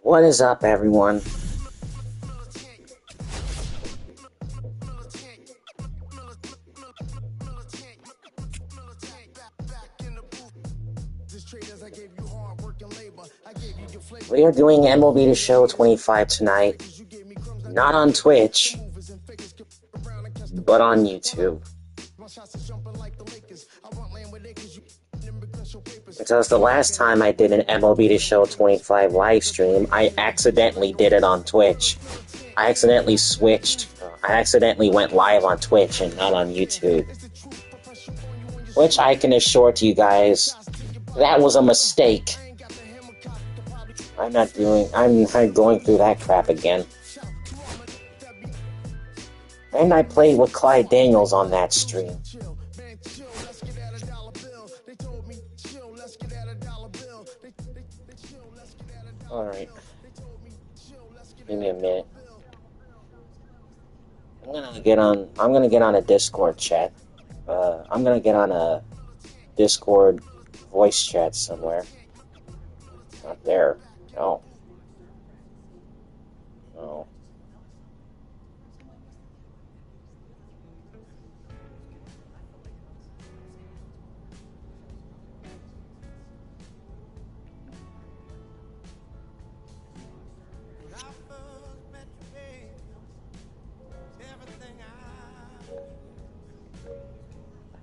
What is up, everyone? We are doing MLB The Show 25 tonight. Not on Twitch, but on YouTube. Because the last time I did an MLB The Show 25 live stream, I accidentally did it on Twitch. I accidentally switched. I accidentally went live on Twitch and not on YouTube. Which I can assure to you guys, that was a mistake. I'm not going through that crap again. And I played with Clyde Daniels on that stream. Alright. Give me a minute. I'm gonna get on a Discord chat. I'm gonna get on a Discord voice chat somewhere. Not there. No. No.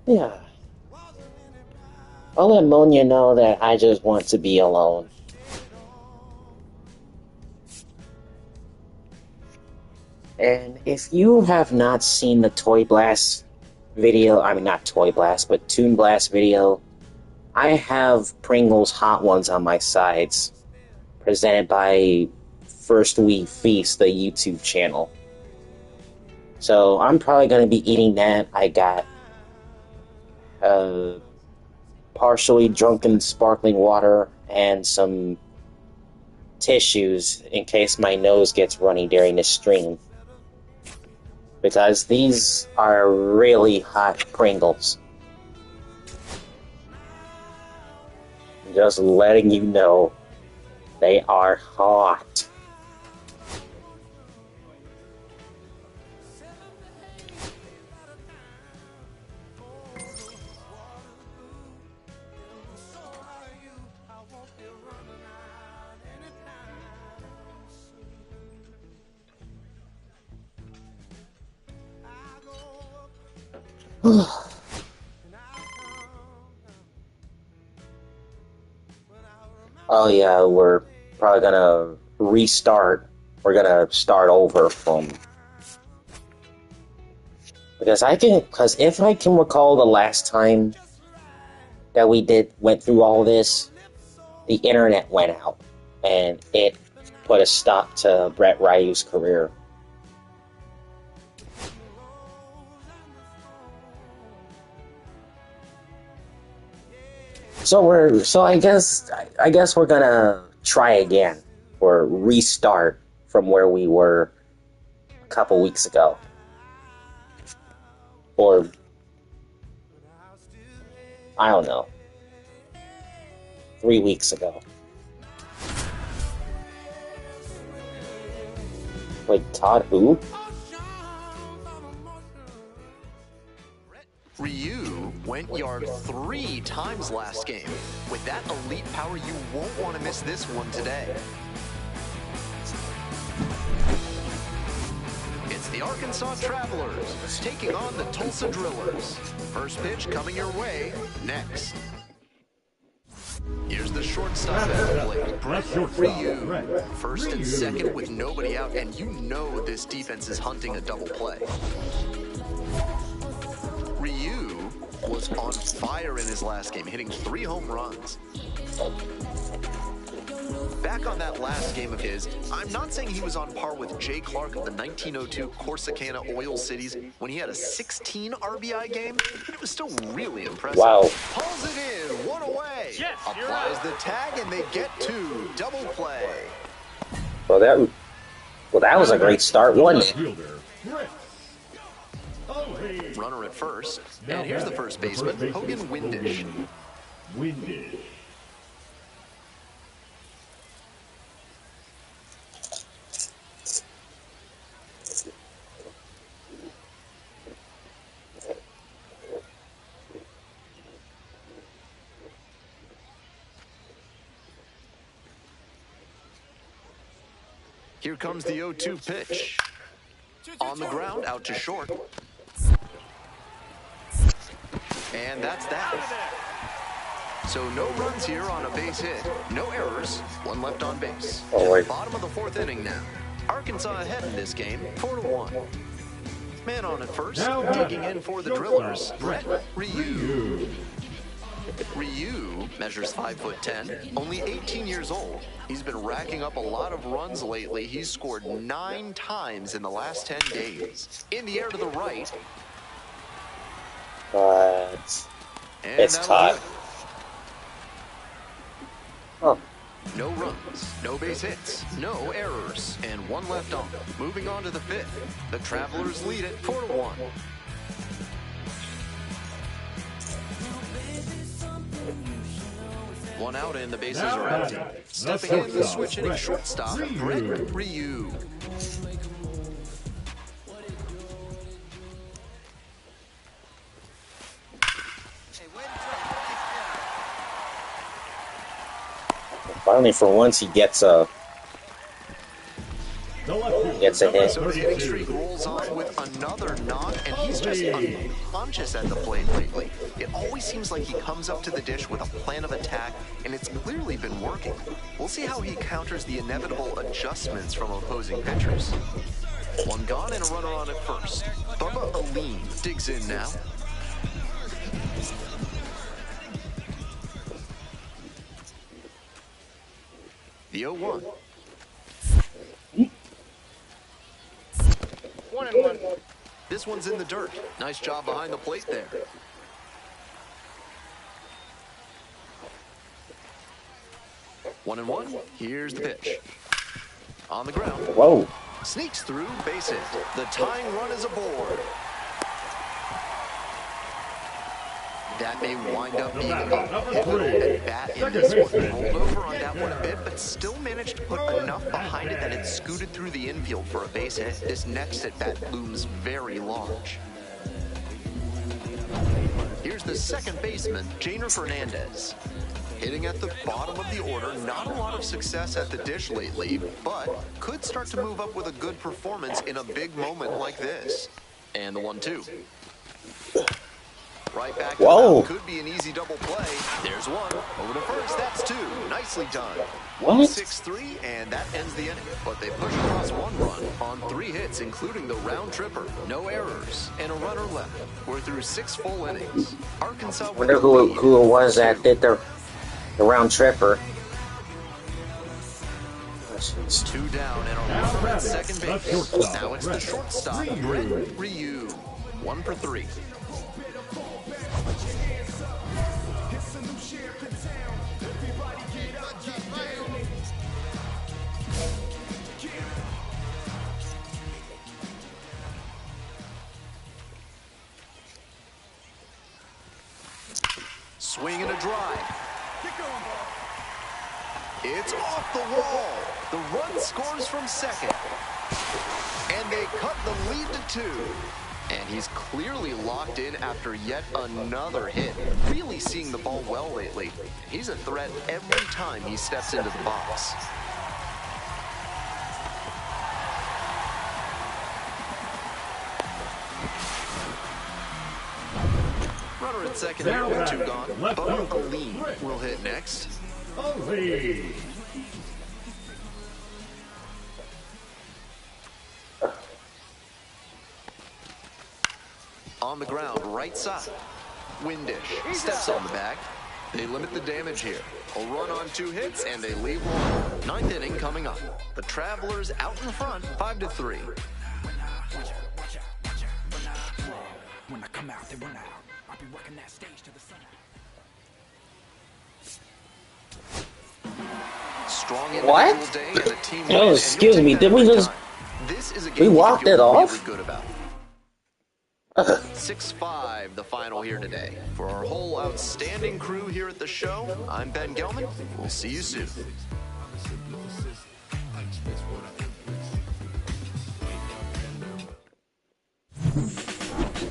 Yeah. I'll let Monia know that I just want to be alone. And if you have not seen the Toy Blast video, I mean not Toy Blast, but Toon Blast video, I have Pringles Hot Ones on my sides, presented by First We Feast, the YouTube channel. So I'm probably going to be eating that. I got partially drunken sparkling water and some tissues in case my nose gets runny during this stream. Because these are really hot Pringles. Just letting you know, they are hot. Oh yeah, we're probably gonna restart. We're gonna start over from... Because if I can recall the last time that we went through all this, the internet went out, and it put a stop to Brett Ryu's career. So I guess we're gonna try again, or restart from where we were a couple weeks ago, or I don't know, 3 weeks ago. Wait, Todd who? Ryu went yard 3 times last game. With that elite power, you won't want to miss this one today. It's the Arkansas Travelers taking on the Tulsa Drillers. First pitch coming your way next. Here's the shortstop at the plate. Ryu, first and second with nobody out, and you know this defense is hunting a double play. Ryu was on fire in his last game, hitting 3 home runs. Back on that last game of his, I'm not saying he was on par with Jay Clark of the 1902 Corsicana Oil Cities when he had a 16 RBI game, but it was still really impressive. Wow. Pulls it in, 1 away. Yes, applies the tag, and they get 2. Double play. Well, that was a great start, wasn't it? Runner at first, and here's the first baseman, Hogan Windish. Here comes the 0-2 pitch. On the ground, out to short. And that's that. So no runs here on a base hit. No errors. One left on base. Oh, to the bottom of the fourth inning now. Arkansas ahead in this game, 4-1. Man on at first, digging in for the Drillers, Brett Ryu. Ryu measures 5'10", only 18 years old. He's been racking up a lot of runs lately. He's scored 9 times in the last 10 games. In the air to the right. But it's tied. Oh. No runs, no base hits, no errors, and one left on. Moving on to the fifth. The Travelers lead it 4-1. One out and the bases are empty. Stepping in, the switch hitting shortstop, Brett Ryu. Finally, for once, he gets a hit. So the hitting streak rolls on with another knock, and he's just unconscious at the plate lately. It always seems like he comes up to the dish with a plan of attack, and it's clearly been working. We'll see how he counters the inevitable adjustments from opposing pitchers. One gone and a runner on at first. Bubba Aline digs in now. The 0-1. 1-1. This one's in the dirt. Nice job behind the plate there. One and one. Here's the pitch. On the ground. Whoa. Sneaks through, base hit. The tying run is aboard. That may wind up being a pivotal at bat in this one. Rolled over on that one a bit, but still managed to put enough behind it that it scooted through the infield for a base hit. This next at bat looms very large. Here's the second baseman, Jainer Fernandez. Hitting at the bottom of the order, not a lot of success at the dish lately, but could start to move up with a good performance in a big moment like this. And the 1-2. Right back. Whoa. Could be an easy double play. There's one. Over to first. That's two. Nicely done. What? 1-6-3, and that ends the inning. But they push across one run on 3 hits, including the round tripper. No errors, and a runner left. We're through 6 full innings. Arkansas. Wonder who it was that did the round tripper. 2 down and a runner at second base. Now it's the shortstop, Brett Ryu. 1 for 3. Swing and a drive. It's off the wall. The run scores from second. And they cut the lead to 2. And he's clearly locked in after yet another hit. Really seeing the ball well lately. He's a threat every time he steps into the box. Runner at second here with 2 gone. Bubba Aline will hit next. On the ground, right side. Windish steps on the bag. They limit the damage here. A run on 2 hits, and they leave one. 9th inning coming up. The Travelers out in front, 5-3. When I come out, they run out. I'll be working that stage to the sun. Strong What? day and the team Oh, excuse me. Did we just? This is a game We walked it off? really good about. 6-5, the final here today. For our whole outstanding crew here at the show, I'm Ben Gelman. We'll see you soon.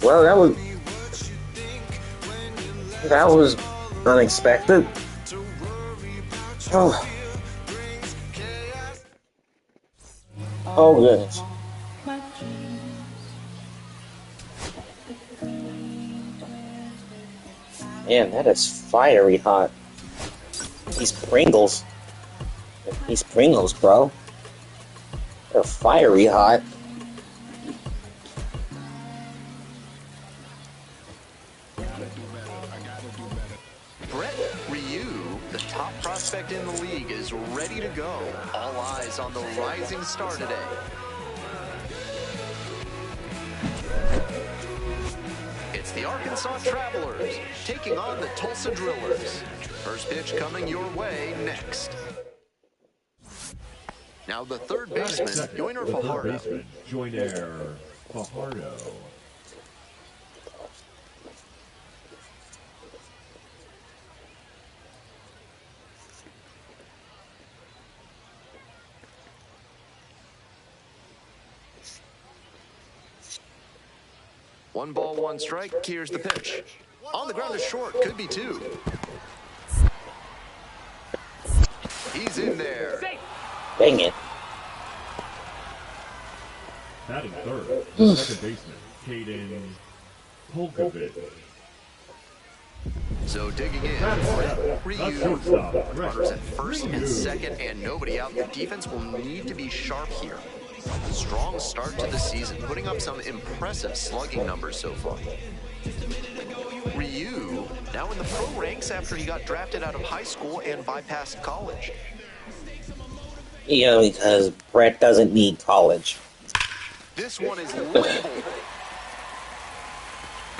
Well, that was unexpected. Oh. Oh, goodness. Man, that is fiery hot. These Pringles. These Pringles, bro. They're fiery hot. The top prospect in the league is ready to go. All eyes on the rising star today. It's the Arkansas Travelers taking on the Tulsa Drillers. First pitch coming your way next. Now the third baseman, Joiner Fajardo. Joiner Fajardo. One ball, one strike. Here's the pitch. On the ground to short. Could be two. He's in there. Dang it. Batting third, the second baseman, Caden Polkovich. So digging in, Ryu. Runners at first and second and nobody out. The defense will need to be sharp here. Strong start to the season, putting up some impressive slugging numbers so far. Ryu, now in the pro ranks after he got drafted out of high school and bypassed college. Yeah, because Brett doesn't need college. This one is labeled.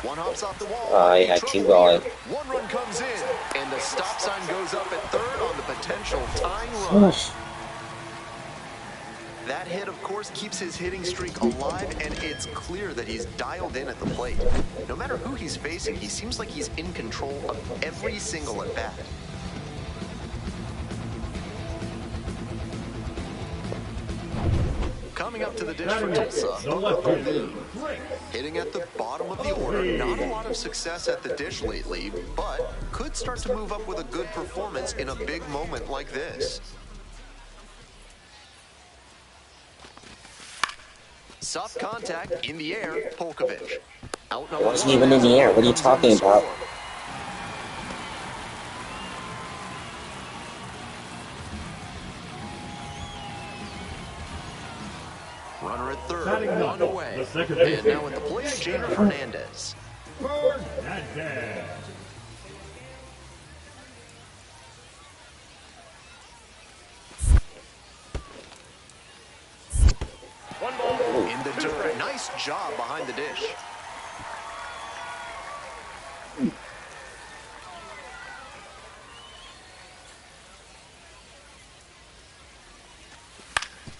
One hops off the wall. Yeah, keep going. One run comes in, and the stop sign goes up at third on the potential tying run. That hit, of course, keeps his hitting streak alive, and it's clear that he's dialed in at the plate. No matter who he's facing, he seems like he's in control of every single at-bat. Coming up to the dish for Tulsa, hitting at the bottom of the order. Not a lot of success at the dish lately, but could start to move up with a good performance in a big moment like this. Soft contact in the air, Polkovich. It wasn't even in the air. What are you talking about? Runner at third, one away. And now at the plate, Jamer Fernandez. One ball in the dirt. Nice job behind the dish.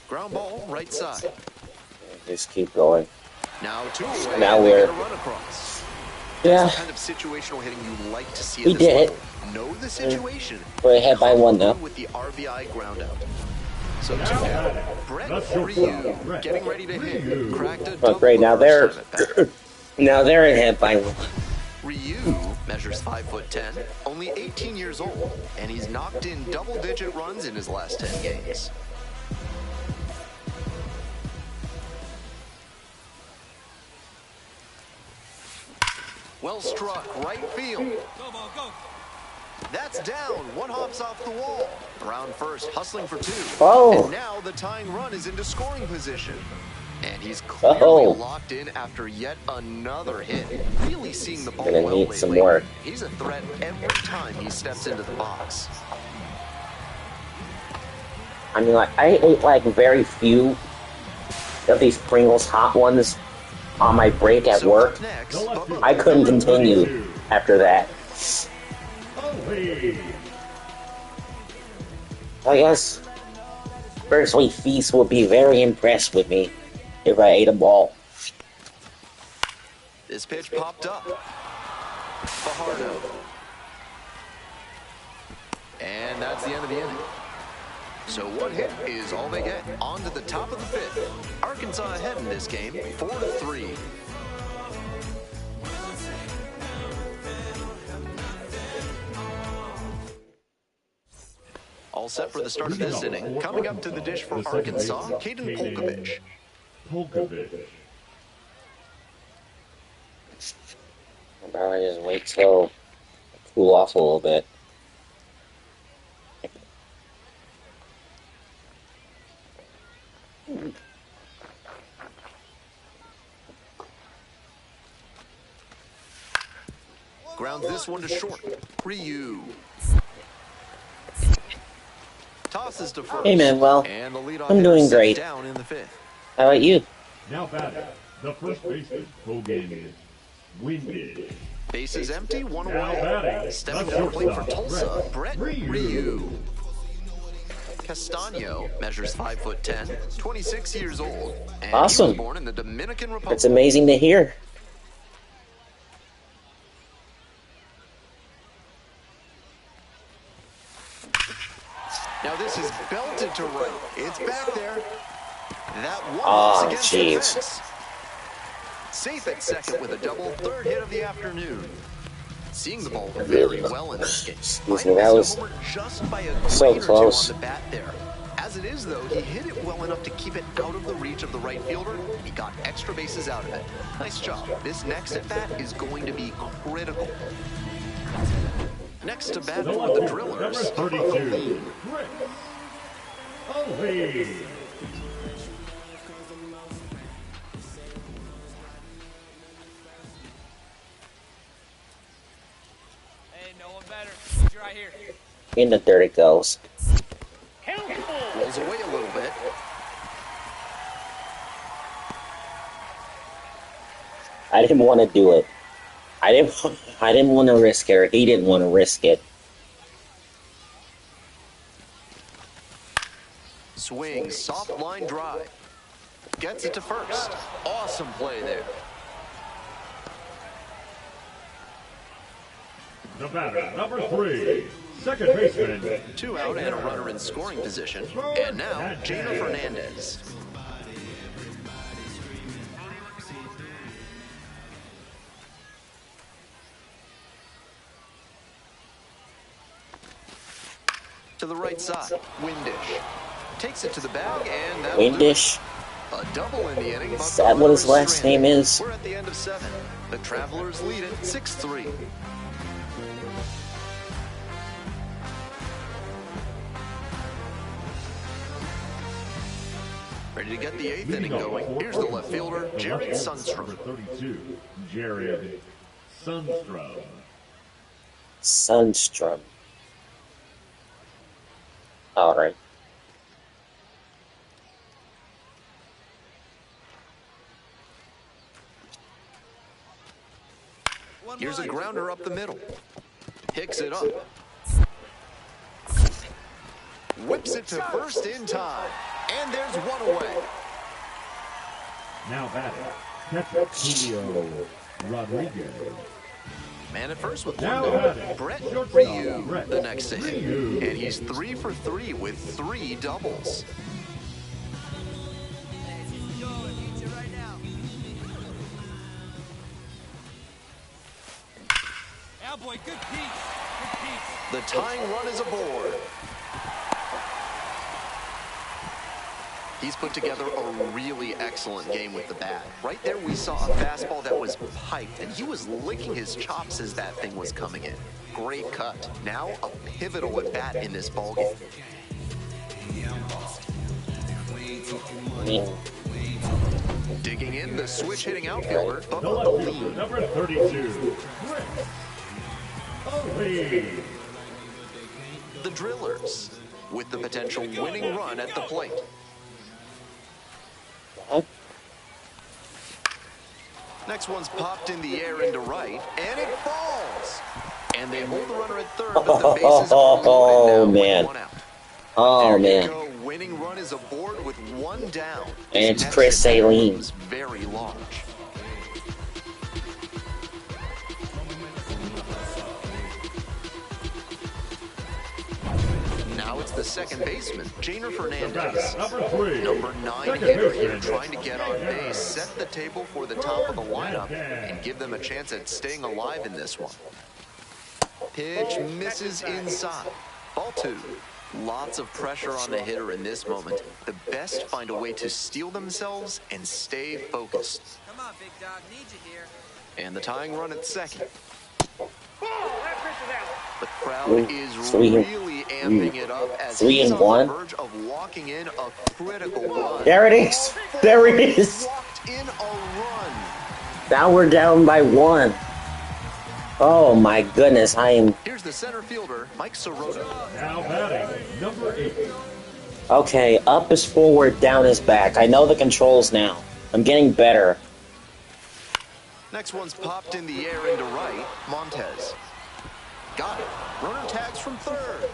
Ground ball, right side. Just keep going. Now two away. Now we're run across. Yeah. That's the kind of situational hitting you like to see. We at this did level. Know the situation. We're ahead by one now. With the RBI ground out. So Brett Ryu getting ready to hit. Cracked a double. Great. Now they're ahead by one. Ryu measures 5'10", only 18 years old, and he's knocked in double-digit runs in his last 10 games. Well struck, right field. That's down. One hops off the wall. Around first, hustling for two. Oh. And now the tying run is into scoring position. And he's clearly locked in after yet another hit. Really seeing the ball well need some more. He's a threat every time he steps into the box. I mean, like, I ate like very few of these Pringles hot ones on my break at work. Next, I couldn't continue after that. I guess Firstly, Feast will be very impressed with me if I ate them all. This pitch popped up. Fajardo. And that's the end of the inning. So one hit is all they get. On to the top of the fifth. Arkansas ahead in this game, 4-3. All set for the start of this inning. Coming up to the dish for Arkansas, Caden Polkovich. Polkovich. I'll probably just wait till cool off a little bit. Grounds this one to short. Ryu. Tosses to first. Hey man, well, And the leadoff I'm hitter doing sits great. down in the fifth. How about you? Now batting, the first baseman, Hogan Winded. Bases empty, one Now away. batting, Stepping the to the plate for shortstop, Tulsa, Brett Ryu. Castano measures 5'10", 26 years old, and Awesome. he was born in the Dominican Republic. That's amazing to hear. Now this is belted to right. It's back there. That one Oh, against the jeez. fence. Safe at second with a double, third hit of the afternoon. Seeing the ball very well in this game. Excuse me, that was just by a so grain or two close. on the bat there. As it is, though, he hit it well enough to keep it out of the reach of the right fielder. He got extra bases out of it. Nice job. This next at bat is going to be critical. Next to bat for the Drillers. Number 32, Chris Ali. Hey, no one better. He's right here. In the dirt it goes. Rolls away a little bit. I didn't want to do it. I didn't want to risk it, or he didn't want to risk it. Swing, soft line drive. Gets it to first. Awesome play there. The batter, number 3, second baseman. 2 out and a runner in scoring position. And now, Jaina Fernandez. To the right side, Windish. Takes it to the bag, and that will do it. Windish? A double in the inning. Is that what his last name is? We're at the end of 7. The Travelers lead it 6-3. Ready to get the 8th inning going. Here's the left fielder, Jared Sundstrom. Number 32, Jared Sundstrom. Sundstrom. Alright. Here's a grounder up the middle. Picks it up. Whips it to first in time. And there's one away. Now batting, catcher Julio Rodriguez. Man at first with Now one down. batting, Brett shortstop, Ryu, Brett the next inning. Ryu. And he's 3 for 3 with 3 doubles. Yeah, boy, good piece. Good piece. The tying run is aboard. He's put together a really excellent game with the bat. Right there we saw a fastball that was piped, and he was licking his chops as that thing was coming in. Great cut. Now a pivotal at bat in this ballgame. Digging in, the switch-hitting outfielder, The Bubba left Ali. fielder, number 32, Chris Ali. The Drillers, with the potential winning run at the plate. Next one's popped in the air into right, and it falls. And they hold the runner at third, but the bases are loaded now with man. 1 out. Oh, There man. you go. Winning run is aboard with 1 down. And it's This Chris next at bat Saline. was very large. Now it's the second baseman, Jaina The Fernandez. batter, number 3, Number 9 second hitter here baseman. trying to get on base, set the table for the top of the lineup, and give them a chance at staying alive in this one. Pitch misses inside. Ball 2. Lots of pressure on the hitter in this moment. The best find a way to steel themselves and stay focused. Come on, big dog. Need you here. And the tying run at second. The Ooh, crowd is really amping it up as he's on the verge of locking in a critical run. There it is. There it is. Locked in a run. Now we're down by 1. Oh my goodness, Here's the center fielder, Mike Sirota. Now batting, number 8. Okay, up is forward, down is back. I know the controls now. I'm getting better. Next one's popped in the air into right, Montez. Got it. Runner tags from third.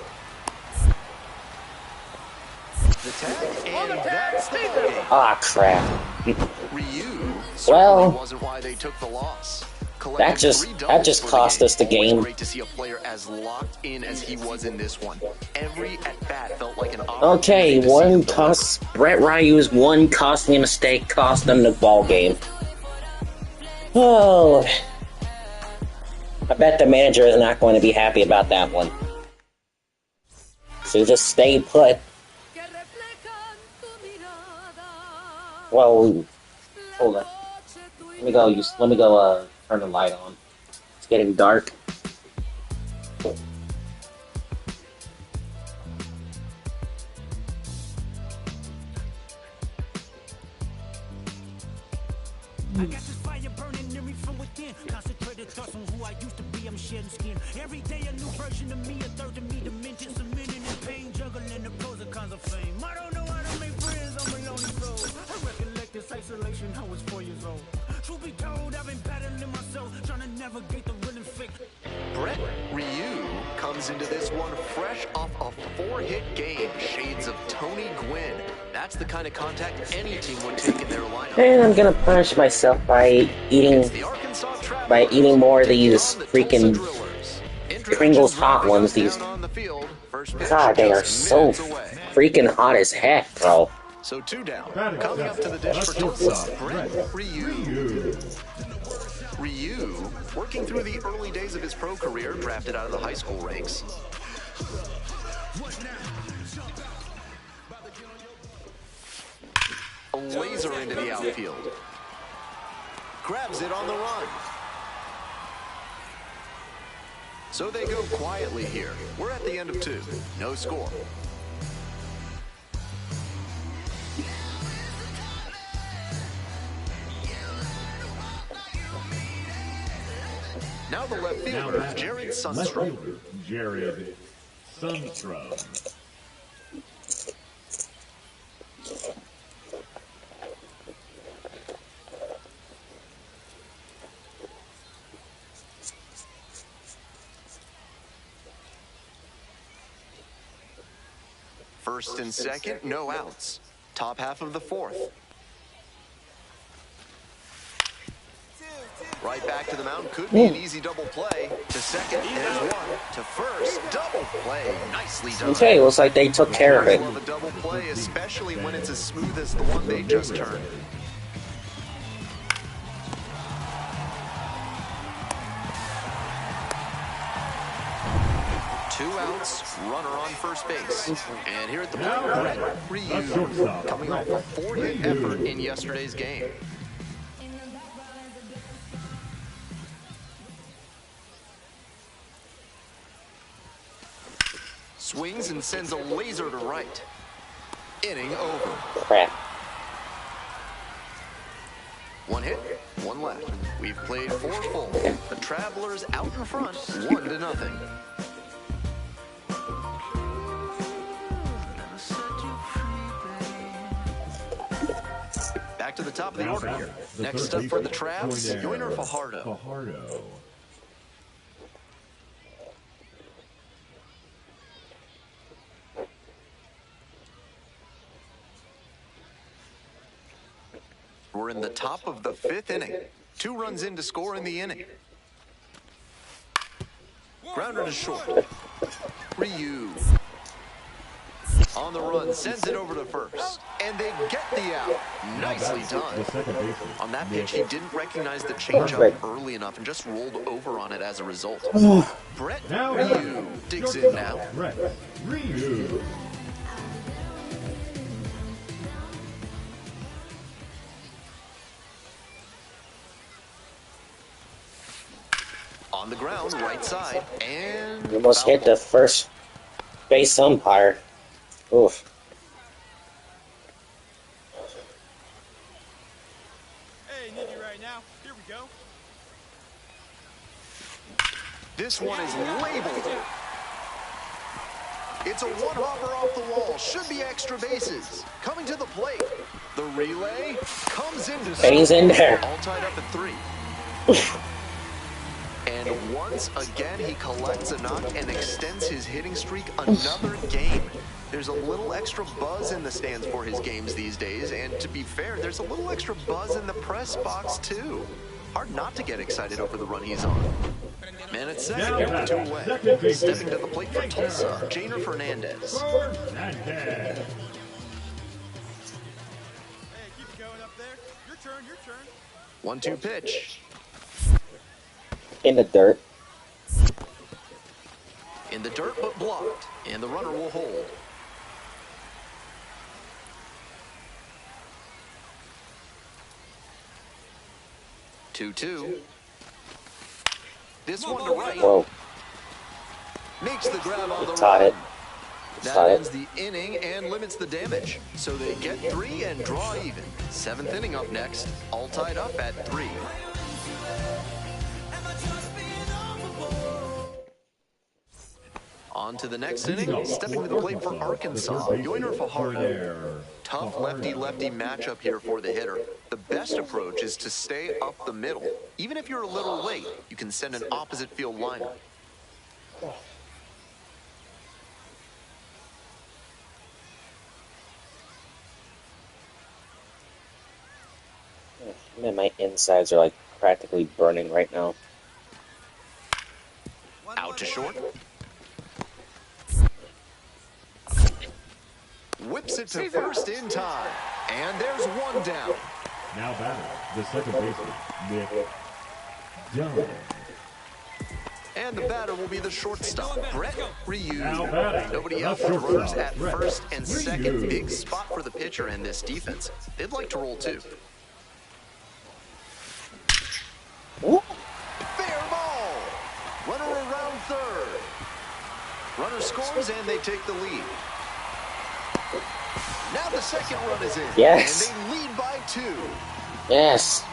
The tag, and that's the ball game. Ah, crap. Ryu Well, wasn't why they took the loss. that just cost us the game. Great to see a player as locked in as he was in this one. Every at bat felt like an Okay, Brett Ryu's one costly mistake cost them the ball game. Oh, I bet the manager is not going to be happy about that one. So just stay put. Well, hold on. Let me go. Turn the light on. It's getting dark. I got this fire burning in me from within. Concentrated thoughts on who I used to be. I'm shedding skin. Every day a new version of me, a third of me, dimensions, a minute in pain, juggling the pros and cons of fame. I don't know how to make friends, I'm a lonely soul. I recollect this isolation, I was 4 years old. Truth be told, I've been battling myself, trying to navigate the real and fake. Brett Ryu comes into this one fresh off a 4-hit game. Shades of Tony Gwynn. That's the kind of contact any team would take in their lineup. And I'm gonna punish myself by eating more of these freaking Pringles hot ones. These, God, they are so freaking hot as heck, bro. So 2 down. Coming up to the dish for Tulsa, Brett Ryu. Ryu, working through the early days of his pro career, drafted out of the high school ranks. A laser into the outfield. Grabs it on the run. So they go quietly here. We're at the end of 2. No score. Now the left fielder, Jared Sundstrom. Jared Sundstrom. First and second, no outs. Top half of the 4th. Right back to the mound, could be an easy double play. To second, there's one. To first, double play. Nicely done. Okay, looks like they took care of it. I love a double play, especially when it's as smooth as the one they just turned. Two outs, runner on first base. And here at the plate, Brett Ryu, coming off a 4-hit effort in yesterday's game. Swings and sends a laser to right. Inning over. Crap. 1 hit, 1 left. We've played 4 full. The Travelers out in front, 1-0. Back to the top of the order here. Next up for the Travs, Yoiner Fajardo. We're in the top of the 5th inning. 2 runs in to score in the inning. Grounder to short. Ryu. On the run, sends it over to first. And they get the out. Nicely done. The second baseman. On that pitch, he didn't recognize the changeup early enough and just rolled over on it as a result. Brett Now Ryu digs in now. Brett Ryu. On the ground, right side, and You almost hit the first base umpire. Oof. Hey, need you right now. Here we go. this one is labeled. It's a one-hopper off the wall. Should be extra bases. Coming to the plate. The relay comes into He's in there. all tied up at 3. And once again, he collects a knock and extends his hitting streak another game. There's a little extra buzz in the stands for his games these days, and to be fair, there's a little extra buzz in the press box too. Hard not to get excited over the run he's on. Man at second here with 2 away. Stepping to the plate for Tulsa, Jainer Fernandez. Fernandez. Hey, keep it going up there. Your turn, your turn. 1-2 pitch. In the dirt. In the dirt, but blocked. And the runner will hold. Two. This one to right. Whoa. Makes the grab on the Caught it. run. That Caught ends it. the inning and limits the damage. So they get 3 and draw even. 7th inning up next. All tied up at 3. On to the next inning. Stepping to the plate for Arkansas, Yoiner Fajardo. Tough lefty-lefty matchup here for the hitter. The best approach is to stay up the middle. Even if you're a little late, you can send an opposite field liner. Man, my insides are like practically burning right now. Out to short. Whips it to first in time. And there's 1 down. Now batting, the second baseman, Nick Dunn. And the batter will be the shortstop, Brett Ryu. Now batting, Nobody the out with runners shortstop, at Brett first and second. Ryu. Big spot for the pitcher and this defense. They'd like to roll 2. Ooh. Fair ball. Runner around third. Runner scores and they take the lead. Now the second run is in. Yes. And they lead by 2. Yes.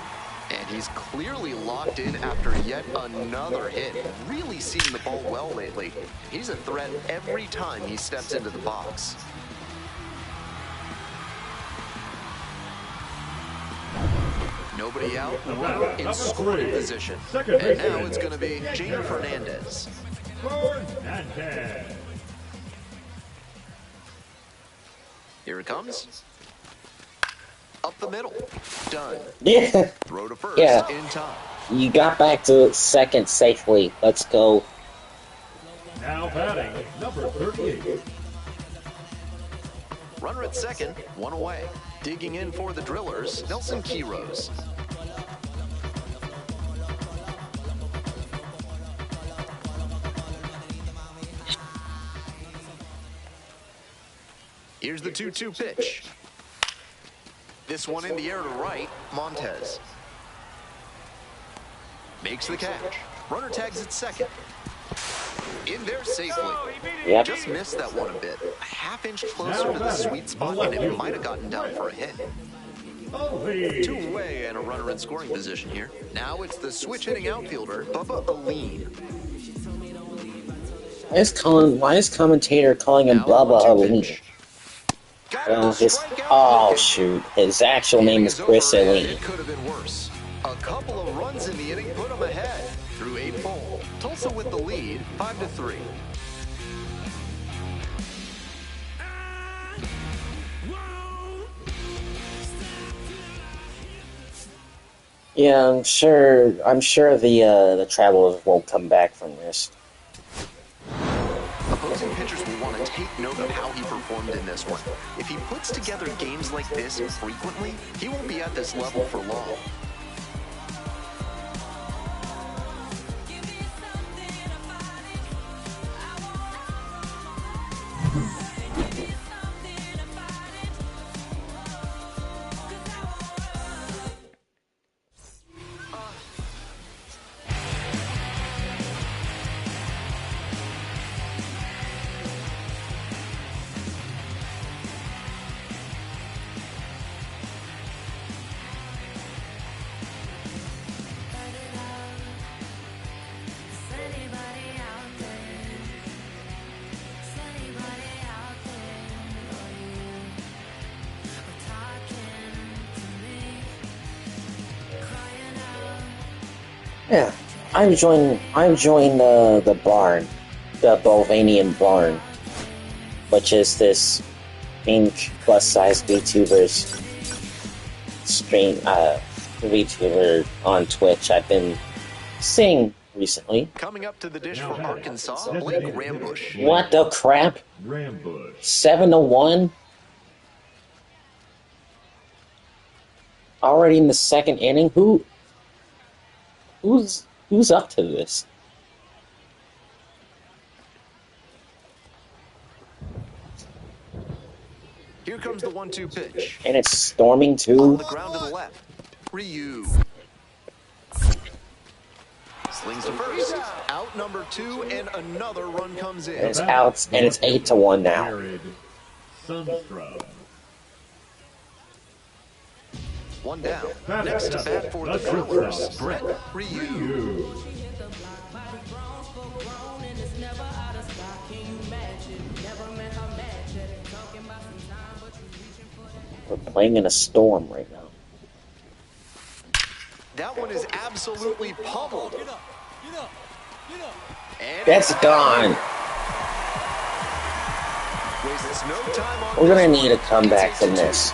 And he's clearly locked in after yet another hit. Really seeing the ball well lately. He's a threat every time he steps into the box. Nobody out, runner in scoring position. And now it's going to be Jainer Fernandez. Fernandez. Here it comes. Up the middle. Done. Yeah. Throw to first Yeah. in time. You got back to second safely. Let's go. Now batting, number 38. Runner at second, 1 away. Digging in for the Drillers, Nelson Quiros. Here's the 2-2 pitch. This one in the air to right, Montez. Makes the catch. Runner tags at second. In there safely. Yep. Just missed that one a bit. A half-inch closer to the sweet spot, and it might have gotten down for a hit. 2 away and a runner in scoring position here. Now it's the switch-hitting outfielder, Bubba Aline. Why is commentator calling him Now Bubba 1-2 Aline? pitch. Oh, shoot. His actual name is Chris Aline. It could have been worse. A couple of runs in the inning put him ahead. Through 8 full. Tulsa with the lead, 5-3. Yeah, I'm sure the Travelers won't come back from this. Opposing pitchers will want to take note of how he performed in this one. If he puts together games like this frequently, he won't be at this level for long. Yeah, I've joined the barn, the Bovanian barn, which is this pink plus-size VTuber's VTuber on Twitch I've been seeing recently. Coming up to the dish for Arkansas, Blake Rambush. What the crap? Rambush. 7-1? Already in the second inning? Who's up to this? Here comes the 1-2 pitch. And it's storming On too? the ground to the left. Ryu. Slings to first. Out number 2, and another run comes in. It's out, and it's 8-1 now. Jared Sundstrom. One down. Next to bat for the Drillers, Brett Ryu. We're playing in a storm right now. That one is absolutely pummeled. And That's gone. wastes no time on We're gonna this need a one. comeback He from takes it this.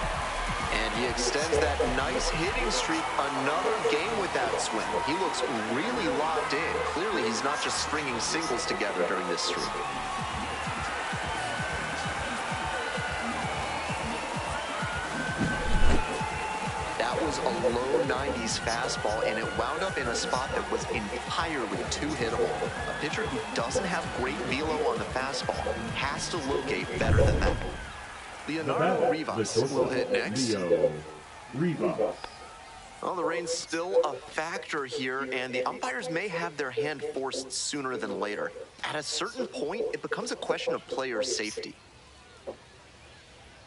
And he extends that nice hitting streak another game with that swing. He looks really locked in. Clearly, he's not just stringing singles together during this streak. That was a low 90s fastball, and it wound up in a spot that was entirely too hittable. A pitcher who doesn't have great velo on the fastball has to locate better than that. Leonardo Rivas will hit next. Leo Rivas. Well, the rain's still a factor here, and the umpires may have their hand forced sooner than later. At a certain point, it becomes a question of player safety.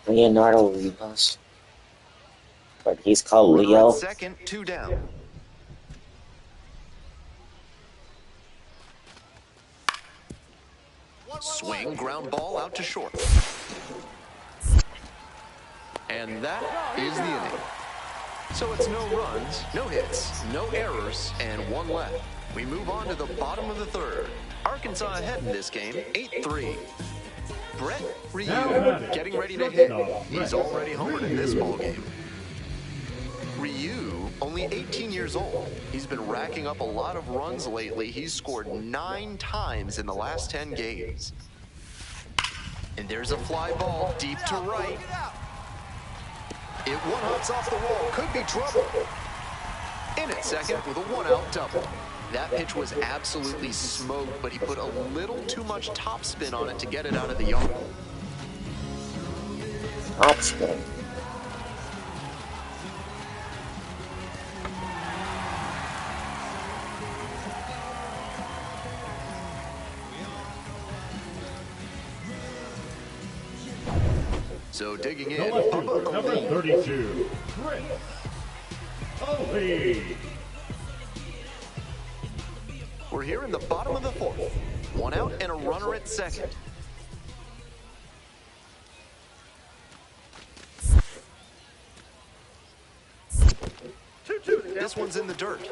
Leonardo Rivas. But he's called Runner Leo. at second, 2 down. Swing, ground ball out to short. And that is the inning. So it's no runs, no hits, no errors, and 1 left. We move on to the bottom of the third. Arkansas ahead in this game, 8-3. Brett Ryu getting ready to hit. He's already homered in this ballgame. Ryu, only 18 years old. He's been racking up a lot of runs lately. He's scored 9 times in the last 10 games. And there's a fly ball deep to right. It one-hops off the wall, could be trouble. In at second with a 1-out double. That pitch was absolutely smoked, but he put a little too much topspin on it to get it out of the yard. Topspin. So digging in, Number 32, Chris Ali. We're here in the bottom of the fourth. 1 out and a runner at second. This one's in the dirt.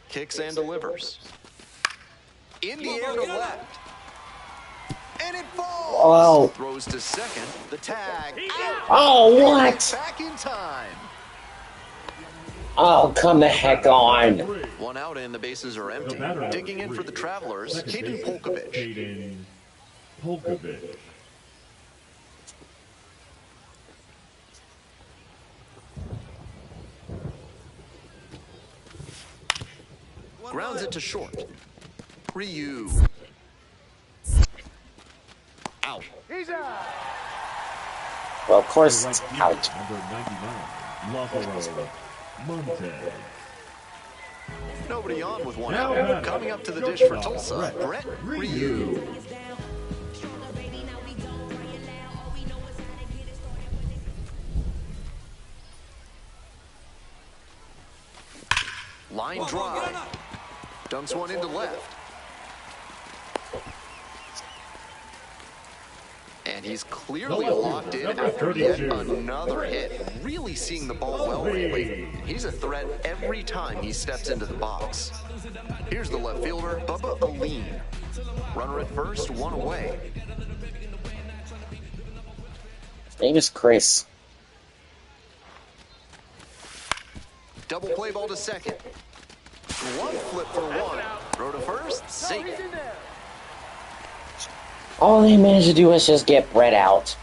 Kicks and delivers. In the air to left. And it falls. Oh. Throws to second. The tag. Out. Oh, what? Back in time. Oh, come the heck on. One out and the bases are empty. batter Digging in three. for the Travelers, Second Caden baseman, Polkovich. Caden Polkovich. Grounds it to short. Ryu. Out. Well, of course it's Right out. fielder, number 99, Lázaro Montes. Nobody on with one Now out. batter, Coming up to the dish for Tulsa, Brett Brett Ryu. Ryu. Line drive. Dunks one into left. And he's clearly locked in after yet another hit. Really seeing the ball well lately. He's a threat every time he steps into the box. Here's the left fielder, Bubba Aline. Runner at first, one away. His name is Chris. Double play ball to second. Glove flip for one. Throw to first, safe. All they managed to do is just get Brett out.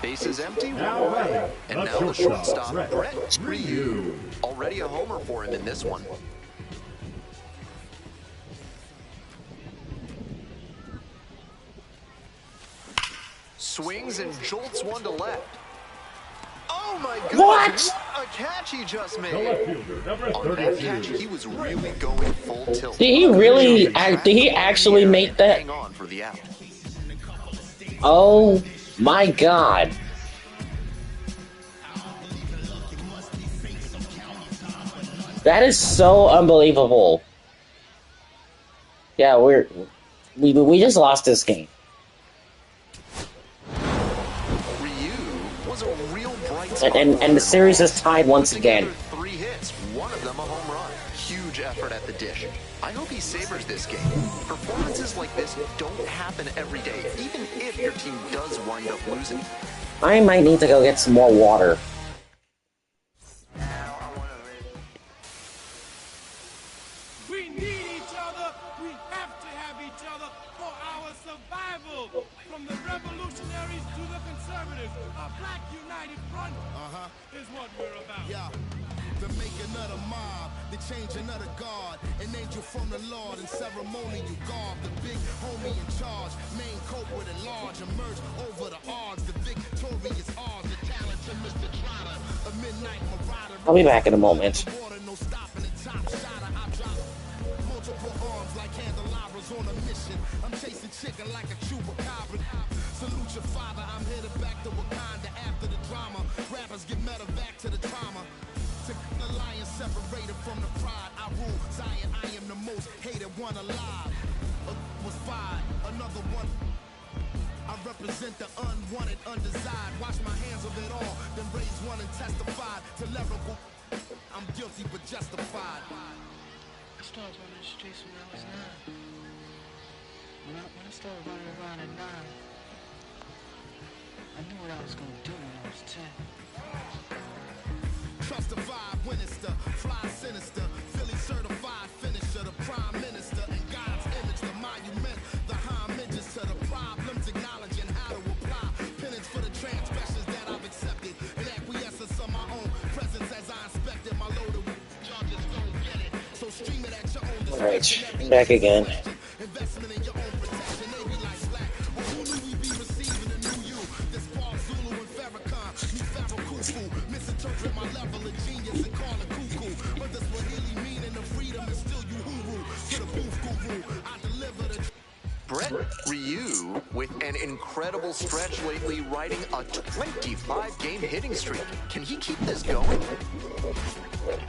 Base is empty, one Now away. batting, And the now the shortstop, shortstop, Brett Brett Ryu. Already a homer for him in this one. Swings and jolts one to left. Oh my goodness! What? What a catch he just The made! left fielder, number On that catch, 32. he was really going full tilt. Did he really? Track Did he the ball in the actually air make and that? Hang on for the out. Oh my God! That is so unbelievable. Yeah, we just lost this game. Ryu was a real bright spot. And the series is tied once again. 3 hits, one of them a home run. Huge effort at the dish. I hope he savors this game. Performances like this don't happen every day, even if your team does wind up losing. I might need to go get some more water. We need each other. We have to have each other for our survival. From the revolutionaries to the conservatives, a black united front is what we're about. Yeah, to make another mob, to change another guard, an angel from the Lord in ceremony you guard. The big homie in charge, main culprit at large, emerge over the odds. The victorious odds, the talented Mr. Trotter, a midnight marauder. I'll be back in a moment. Water, no stopping the top shotter. I drop multiple arms like candelabras on a mission. I'm chasing chicken like a chupacabra. Salute your father, I'm headed back to Wakanda after the drama. Rappers get medevac to the trauma. To the lion separated from the pride. I rule Zion, I am the most hated one alive. Was fired, another one. I represent the unwanted, undesired. Wash my hands of it all, then raise one and testify to lyrical. I'm guilty but justified. I started running the streets when I was 9. When I started running around at 9, I knew what I was gonna do when I was 10. Trust the vibe, Winchester, fly sinister, Philly certified finisher, the prime minister, in God's image, the monument, the homages to the problems, acknowledging how to apply penance for the transgressions that I've accepted, and acquiescence of my own presence as I inspected my loaded charges don't get it, so stream it at your own Alright, discretion. I'm back again. Investment in your own protection, they be like black. Well, who knew we be receiving a new you? This Paul Zulu and Farrakhan, me Pharaoh Khufu, misinterpret my level of genius and call it cuckoo. But the Swahili meaning of freedom is still you huru. To the booth guru, I deliver the Brett Ryu with an incredible stretch lately, riding a 25-game hitting streak. Can he keep this going?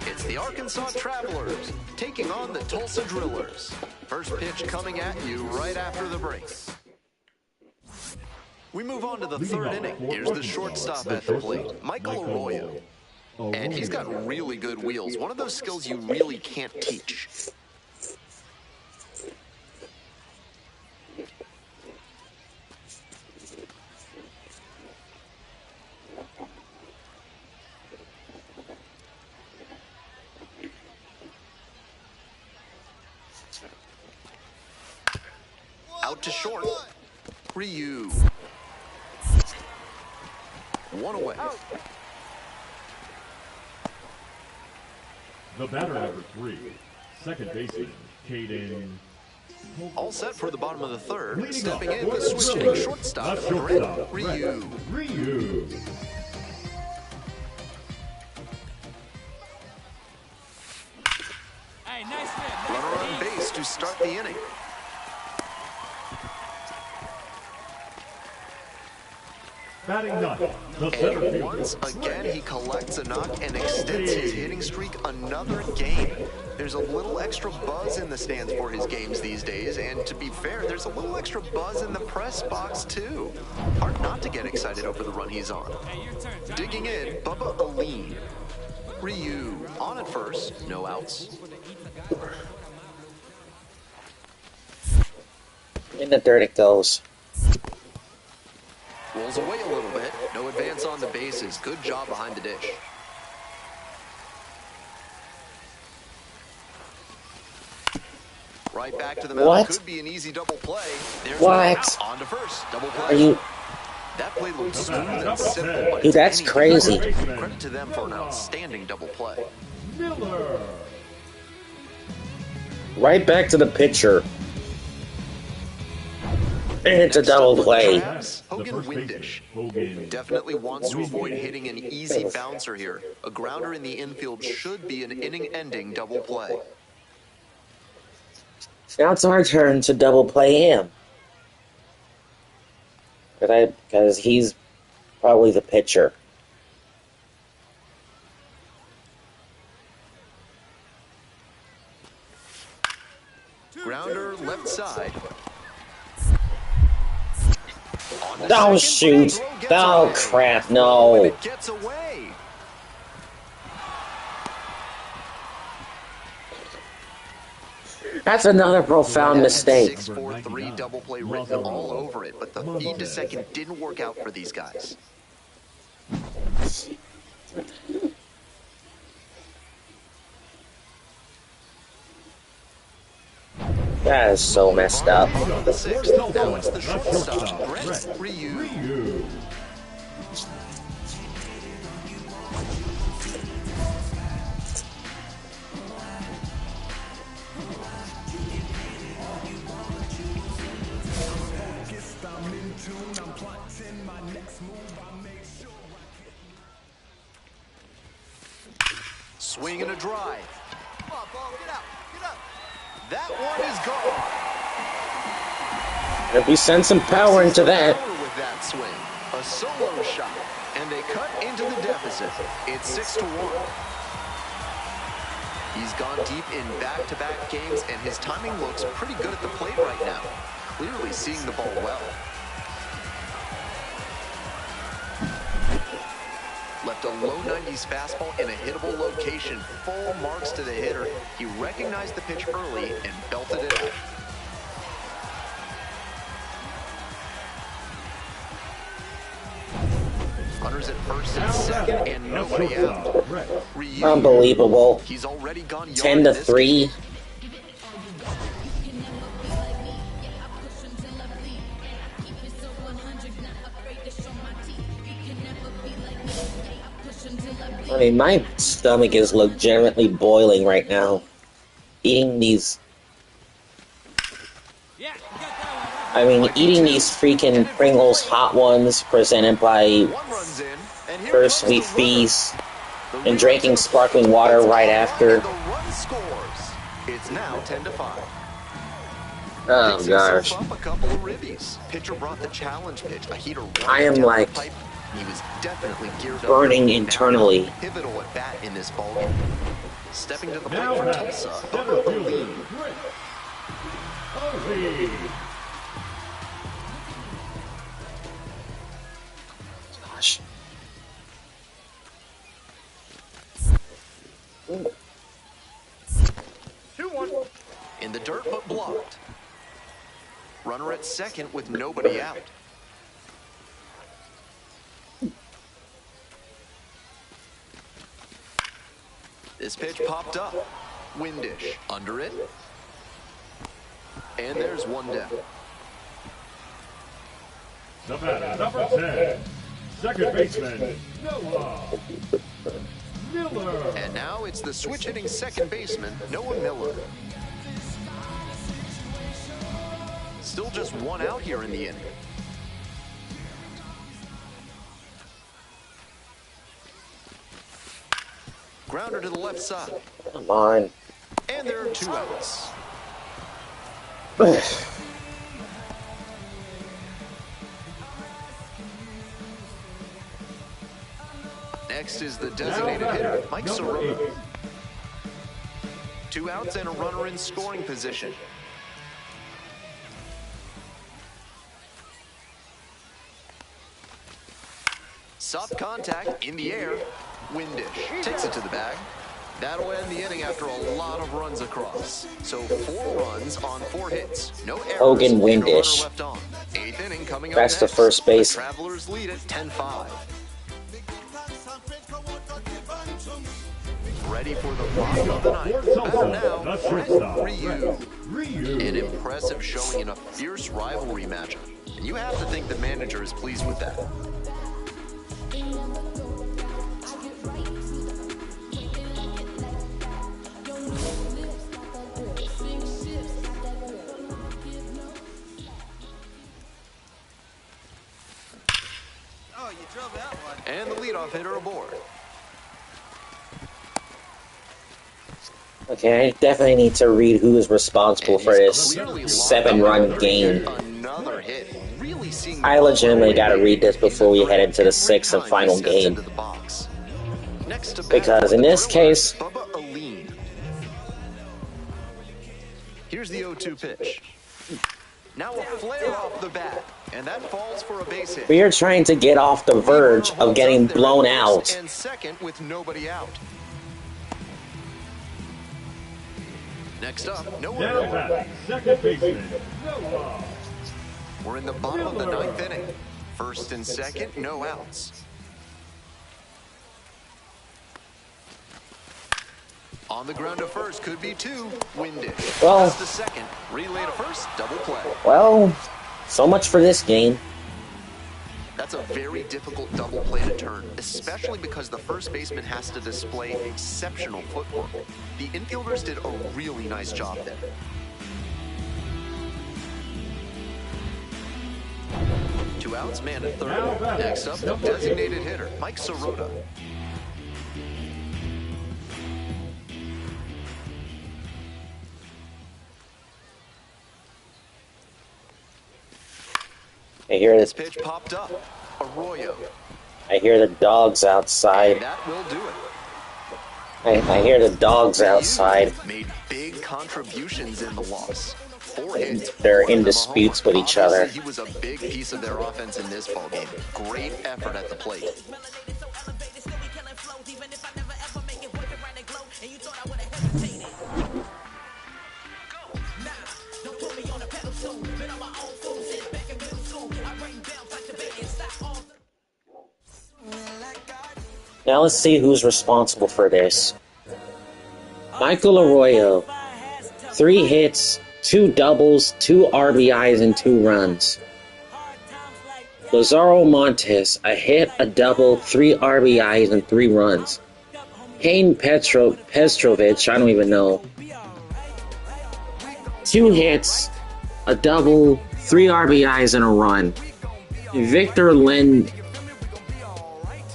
It's the Arkansas Travelers taking on the Tulsa Drillers. First pitch coming at you right after the break. We move on to the third inning. Here's the shortstop at the plate, Michael Arroyo. And he's got really good wheels. One of those skills you really can't teach. to short. Ryu. One away. The batter number 3, second baseman, Caden. All set for the bottom of the third. Leading Stepping off in, for the the switch-hitting Drillers, shortstop, the Brett shortstop, Ryu. Ryu. Hey, nice hit. Runner on base to start the inning. Batting ninth, the center And fielder, once again, he collects a knock and extends his hitting streak another game. There's a little extra buzz in the stands for his games these days, and to be fair, there's a little extra buzz in the press box too. Hard not to get excited over the run he's on. Hey, your turn. Johnny. Digging in, Bubba Aline. Ryu on at first, no outs. In the dirt it goes. Rolls away a little bit. No advance on the bases. Good job behind the dish. Right back to the mound. What? Could be an easy double play. There's What? one out. On to first. Double play. Are you... That play looks smooth and simple, but Dude, it's that's anything crazy. but credit to them for an outstanding double play. Miller. Right back to the pitcher. And it's a Next up double for the play. Travs, The Hogan first baseman, Windish. Hogan. Definitely wants to avoid hitting an easy bouncer here. A grounder in the infield should be an inning-ending double play. Now it's our turn to double play him. Because he's probably the pitcher. Grounder left side. On to Oh, second, shoot. throw gets Oh, away. crap, And no. it gets away. That's another profound mistake. 6-4-3 double play written all over it, but the feed to second didn't work out for these guys. That is so messed up. Bottom of the sixth. Now it's the shortstop, Brett Ryu. Ryu. Swing and a drive. Come on, ball, get out, get up. That one is gone. If we send some power into that. Power with that swing. A solo shot. And they cut into the deficit. It's 6-1. He's gone deep in back-to-back games, and his timing looks pretty good at the plate right now. Clearly seeing the ball well. Left a low 90s fastball in a hittable location. Full marks to the hitter. He recognized the pitch early and belted it out. Runners at first and second, and nobody out. Ryu, Unbelievable. he's already gone yard 10 in to this 3. I mean, my stomach is legitimately boiling right now. Eating these... Yeah, you got that I mean, eating these freaking Pringles Hot Ones presented by One runs in, and here First comes We the runner. Feast The and rebound drinking sparkling water right after. and the run scores. It's now 10-5. Oh Picks gosh. himself up a couple of ribbies. Pitcher brought the challenge pitch, a heater right I am down the like pipe. He was definitely geared up. burning Now, internally. Pivotal at bat in this ballgame. Stepping to the plate Now for back, Tulsa. center Bubba fielder, Aline. Brett. Ovi. Gosh. 2-1. In the dirt, but blocked. Runner at second with nobody out. This pitch popped up. Windish under it. And there's one down. The batter, number 10, second baseman, Noah Miller. And now it's the switch-hitting second baseman, Noah Miller. Still just one out here in the inning. Grounder to the left side. Come on. And there are 2 outs. Next is the designated hitter, Mike Soroka. 2 outs and a runner in scoring position. Soft contact in the air. Windish takes it to the bag. That'll end the inning after a lot of runs across. So 4 runs on 4 hits. No errors. Hogan Windish. Left on. 8th inning coming up That's the next. first base. The Travelers lead at 10-5. Ready for the bottom of the ninth. Better now, Brett Ryu. An impressive showing in a fierce rivalry matchup. And you have to think the manager is pleased with that. And the leadoff hitter aboard. Okay, I definitely need to read who is responsible for this 7-run game. Another hit. Really seeing I legitimately gotta read this before we head into the 6th and final game. Because in this case, here's the 0-2 pitch. Now a flare off the bat, and that falls for a base hit. we are trying to get off the verge of getting blown out. And second with nobody out. Next up, Noah Now Miller. batting, second baseman, Noah. We're in the bottom of the 9th inning. First and second, no outs. On the ground to first, could be 2. Windish. Well- Pass to second. Relay to first. Double play. Well, so much for this game. That's a very difficult double play to turn, especially because the first baseman has to display exceptional footwork. The infielders did a really nice job there. Two outs, man at third. Next up, the designated hitter, Mike Soroka. I hear This this. pitch popped up. Arroyo. I hear the dogs outside. And that will do it. I hear the dogs outside. Made big contributions in the loss. 4 hits. They're 4 in of them a disputes homer. with each other. Obviously, he was a big piece of their offense in this ballgame. Great effort at the plate. Now let's see who's responsible for this. Michael Arroyo. 3 hits, 2 doubles, 2 RBIs, and 2 runs. Lazaro Montes, a hit, a double, 3 RBIs, and 3 runs. Hayden Petrovich, I don't even know. 2 hits, a double, 3 RBIs, and a run. Victor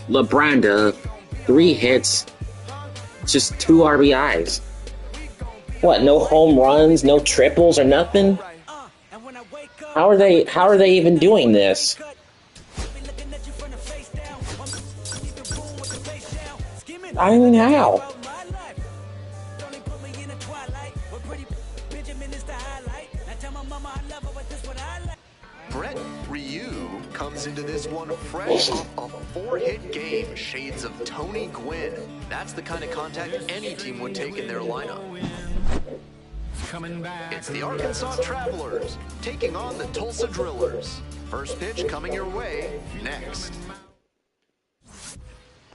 Labranda, 3 hits, just 2 RBIs. What, no home runs, no triples or nothing? How are they even doing this? I don't know how. Brett Ryu comes into this one fresh off a 4-hit game. Shades of Tony Gwynn. That's the kind of contact any team would take in their lineup. It's the Arkansas Travelers taking on the Tulsa Drillers. First pitch coming your way next.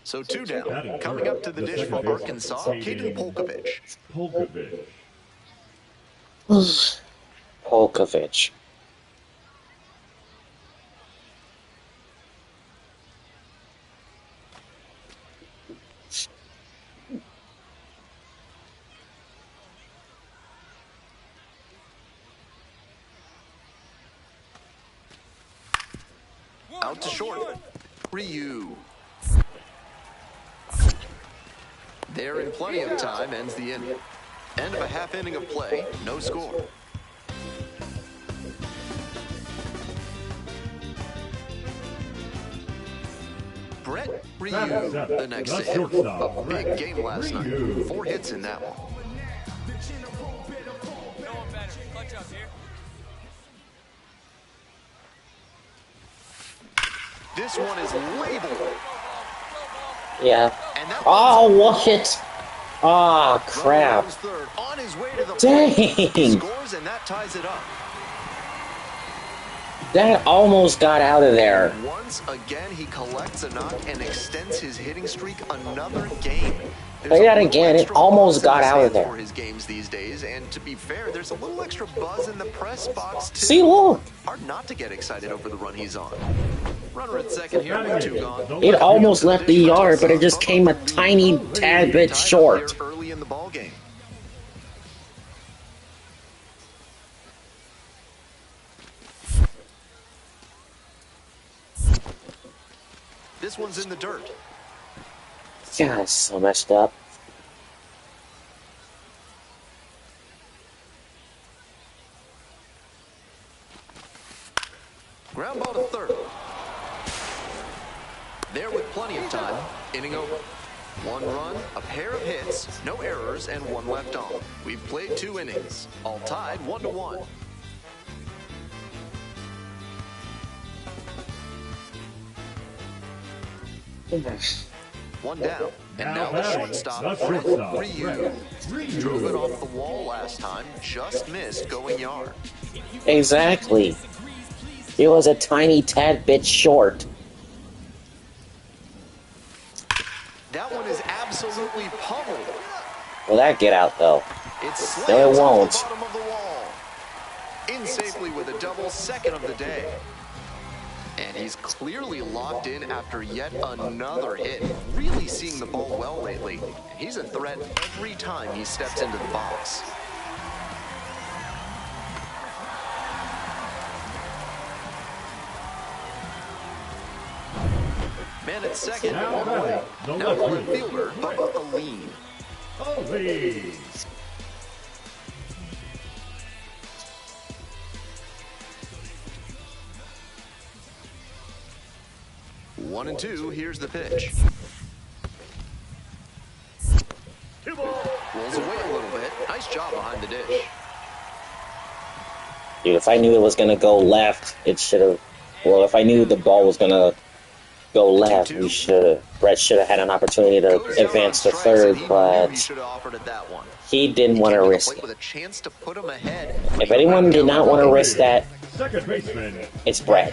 So 2 down. Coming up to the dish for Arkansas, Caden Polkovich. Polkovich. Out to short. Ryu. There in plenty of time ends the inning. End of a half inning of play, no score. Brett Ryu, the next to hit. A big game last night. 4 hits in that one. No one better. Clutch up here. This one is labeled. Yeah. And that Oh, what it? Oh, crap. third, on his way to the Dang. He scores, and that ties it up. That almost got out of there. Once again, he collects a knock and extends his hitting streak another game. Play that again. It almost got out of there. For his games these days, and to be fair, there's a little extra buzz in the press box too. See, look. Hard not to get excited over the run he's on. Runner at second here with 2 gone. It almost left the yard, but it just came a tiny tad bit short. Early in the ball game. This one's in the dirt. God, it's so messed up. Ground ball to third. There with plenty of time. Inning over. 1 run, a pair of hits, no errors, and 1 left on. We've played 2 innings. All tied 1-1. One down. And now the shortstop, Brett Ryu. Drove it off the wall last time, just missed going yard. Exactly. It was a tiny tad bit short. That one is absolutely pummeled. Will that get out, though? It's No, it won't. bottom of the wall. In safely with a double, second of the day. And he's clearly locked in after yet another hit. Really seeing the ball well lately. And he's a threat every time he steps into the box. Man at second, one away. Now pulling fielder, but with a lean. Please. 1-2, here's the pitch. 2 ball. Rolls away a little bit. Nice job behind the dish. Dude, if I knew it was gonna go left, it should have. Well, if I knew the ball was gonna go left, Brett should have had an opportunity to advance to third, but he didn't want to risk it. If anyone did not want to risk that, it's Brett.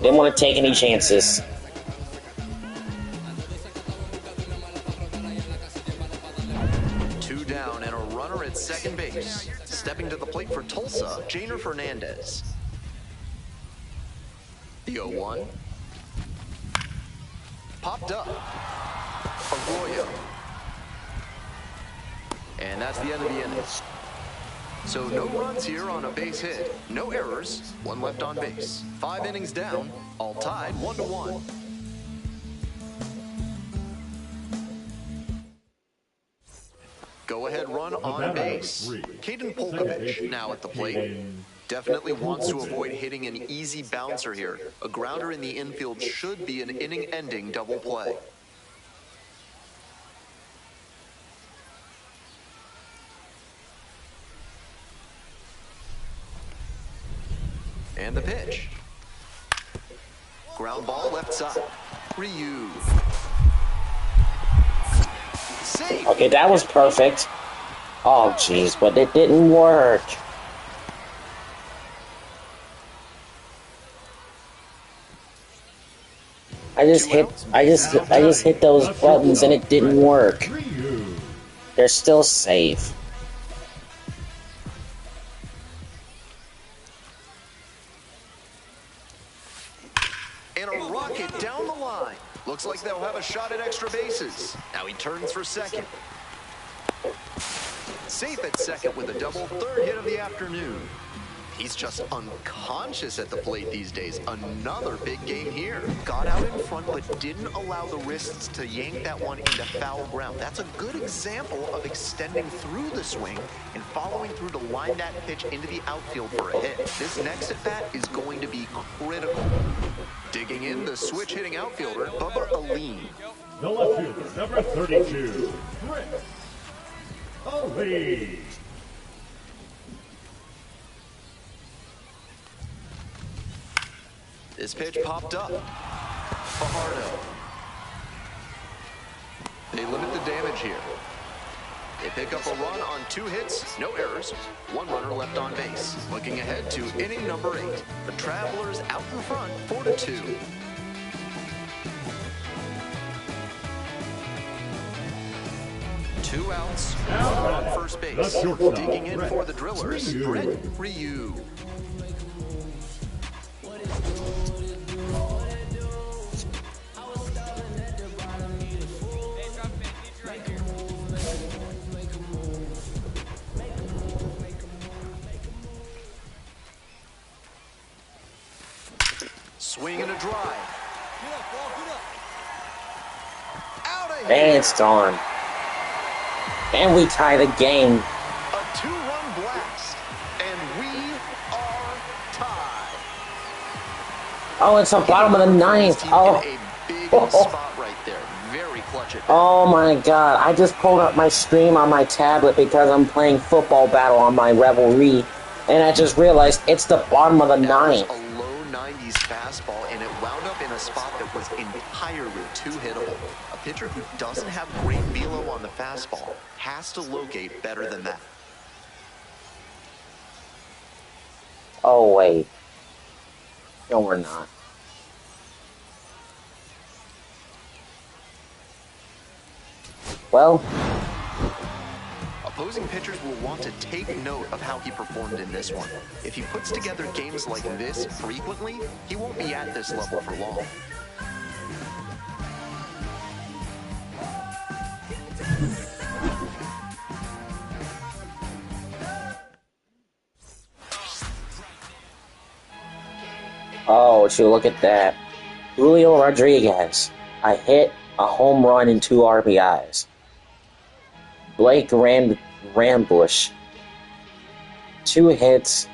Didn't want to take any chances. Two down and a runner at second base. Stepping to the plate for Tulsa, Janer Fernandez. The 0-1. Popped up. Arroyo. And that's the end of the inning. So no runs here on a base hit. No errors. 1 left on base. 5 innings down. All tied 1-1. Go ahead run on base. Caden Polkovich now at the plate. Definitely wants to avoid hitting an easy bouncer here. A grounder in the infield should be an inning-ending double play. And the pitch. Ground ball left side. Ryu. Safe. Okay, that was perfect. Oh, jeez, but it didn't work. I just hit those buttons and it didn't work. They're still safe. And a rocket down the line. Looks like they'll have a shot at extra bases. Now he turns for second. Safe at second with a double, 3rd hit of the afternoon. He's just unconscious at the plate these days. Another big game here. Got out in front, but didn't allow the wrists to yank that one into foul ground. That's a good example of extending through the swing and following through to line that pitch into the outfield for a hit. This next at-bat is going to be critical. Digging in, the switch-hitting outfielder, Bubba Aline. The left fielder, number 32, Chris Ali. This pitch popped up. Fajardo. They limit the damage here. They pick up a run on 2 hits, no errors, 1 runner left on base. Looking ahead to inning number 8. The Travelers out in front, 4-2. Two outs, runner on first base. Digging in for the Drillers, Brett Ryu. Swing and a drive. Out of here. And it's gone. And we tie the game. A 2-run blast, and we are tied. Oh, it's the bottom of the 9th. Oh. A big spot right there. Very clutch at that. Oh my god. I just pulled up my stream on my tablet because I'm playing Football Battle on my Revelry. And I just realized it's the bottom of the 9th. A low 90s fastball, and it wound up in a spot that was entirely too hittable. A pitcher who doesn't have great velo on the fastball has to locate better than that. Oh, wait. No, we're not. Well, Opposing pitchers will want to take note of how he performed in this one. If he puts together games like this frequently, he won't be at this level for long. oh, would you look at that. Julio Rodriguez. I hit a home run and 2 RBIs. Blake Rambush. 2 hits,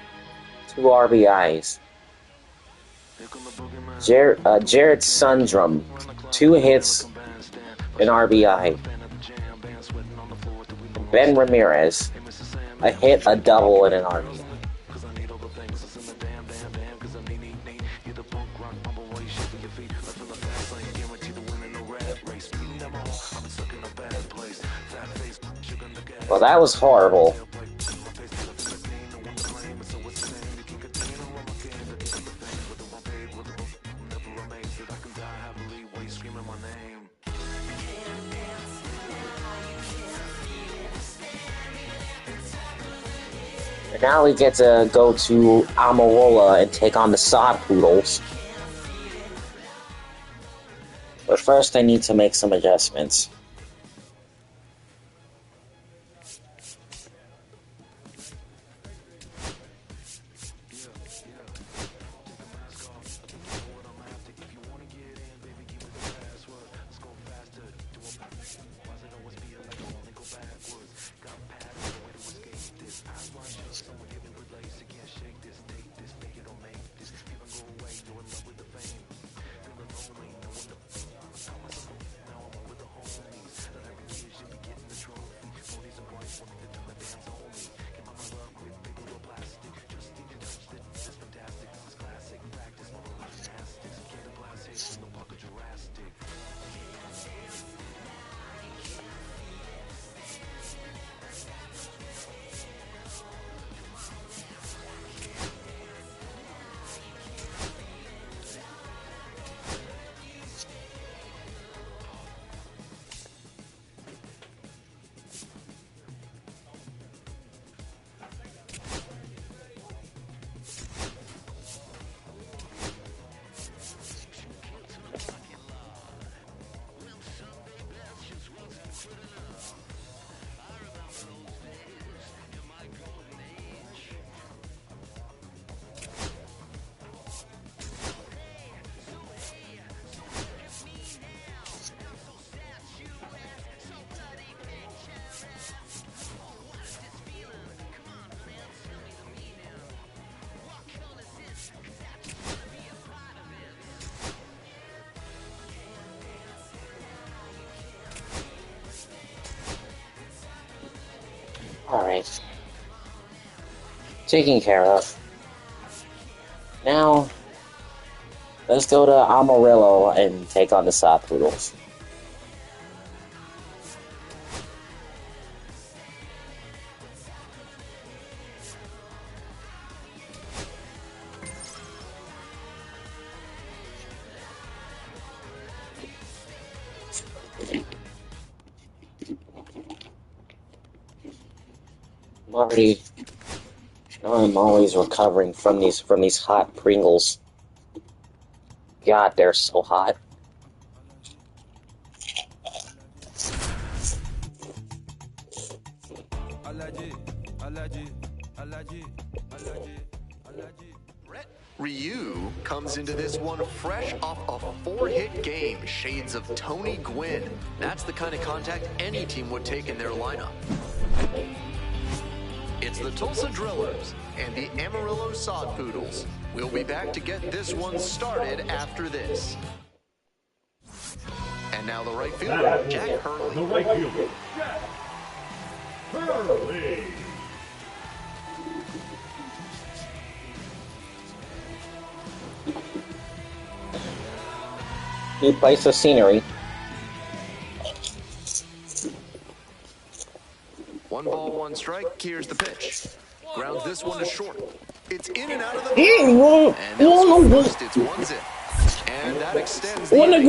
2 RBIs. Jared Sundrum. 2 hits, an RBI. Ben Ramirez. A hit, a double, and an RBI. Well, that was horrible. And now we get to go to Amarola and take on the Sod Poodles. But first I need to make some adjustments. Alright. Taken care of. Now, let's go to Amarillo and take on the Soft Poodles. I'm always recovering from these hot Pringles. God, they're so hot. Ryu comes into this one fresh off a 4-hit game, shades of Tony Gwynn. That's the kind of contact any team would take in their lineup. It's the Tulsa Drillers and the Amarillo Sod Poodles. We'll be back to get this one started after this. And now the right fielder, Jack Hurley. The right fielder, Jack Hurley. New place of scenery. 1 ball, 1 strike. Here's the pitch. Grounds this one to short. It's in and out of the ground. And they'll score first. It's 1-0. And that extends the inning.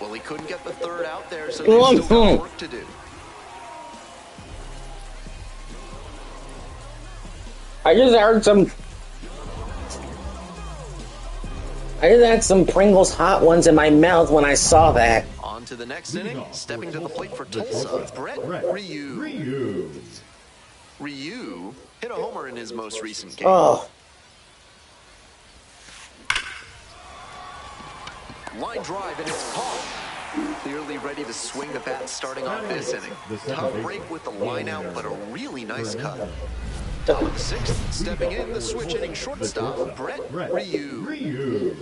Well, he couldn't get the third out there, so they still got work to do. I just had some Pringles hot ones in my mouth when I saw that. On to the next inning. Stepping to the plate for Tulsa, Brett Ryu. Ryu hit a homer in his most recent game. Oh. Line drive, and it's caught. Clearly ready to swing the bat starting off this inning. Tough break with the line out, but a really nice cut. Top of the 6th, stepping in, the switch hitting shortstop, Brett Ryu.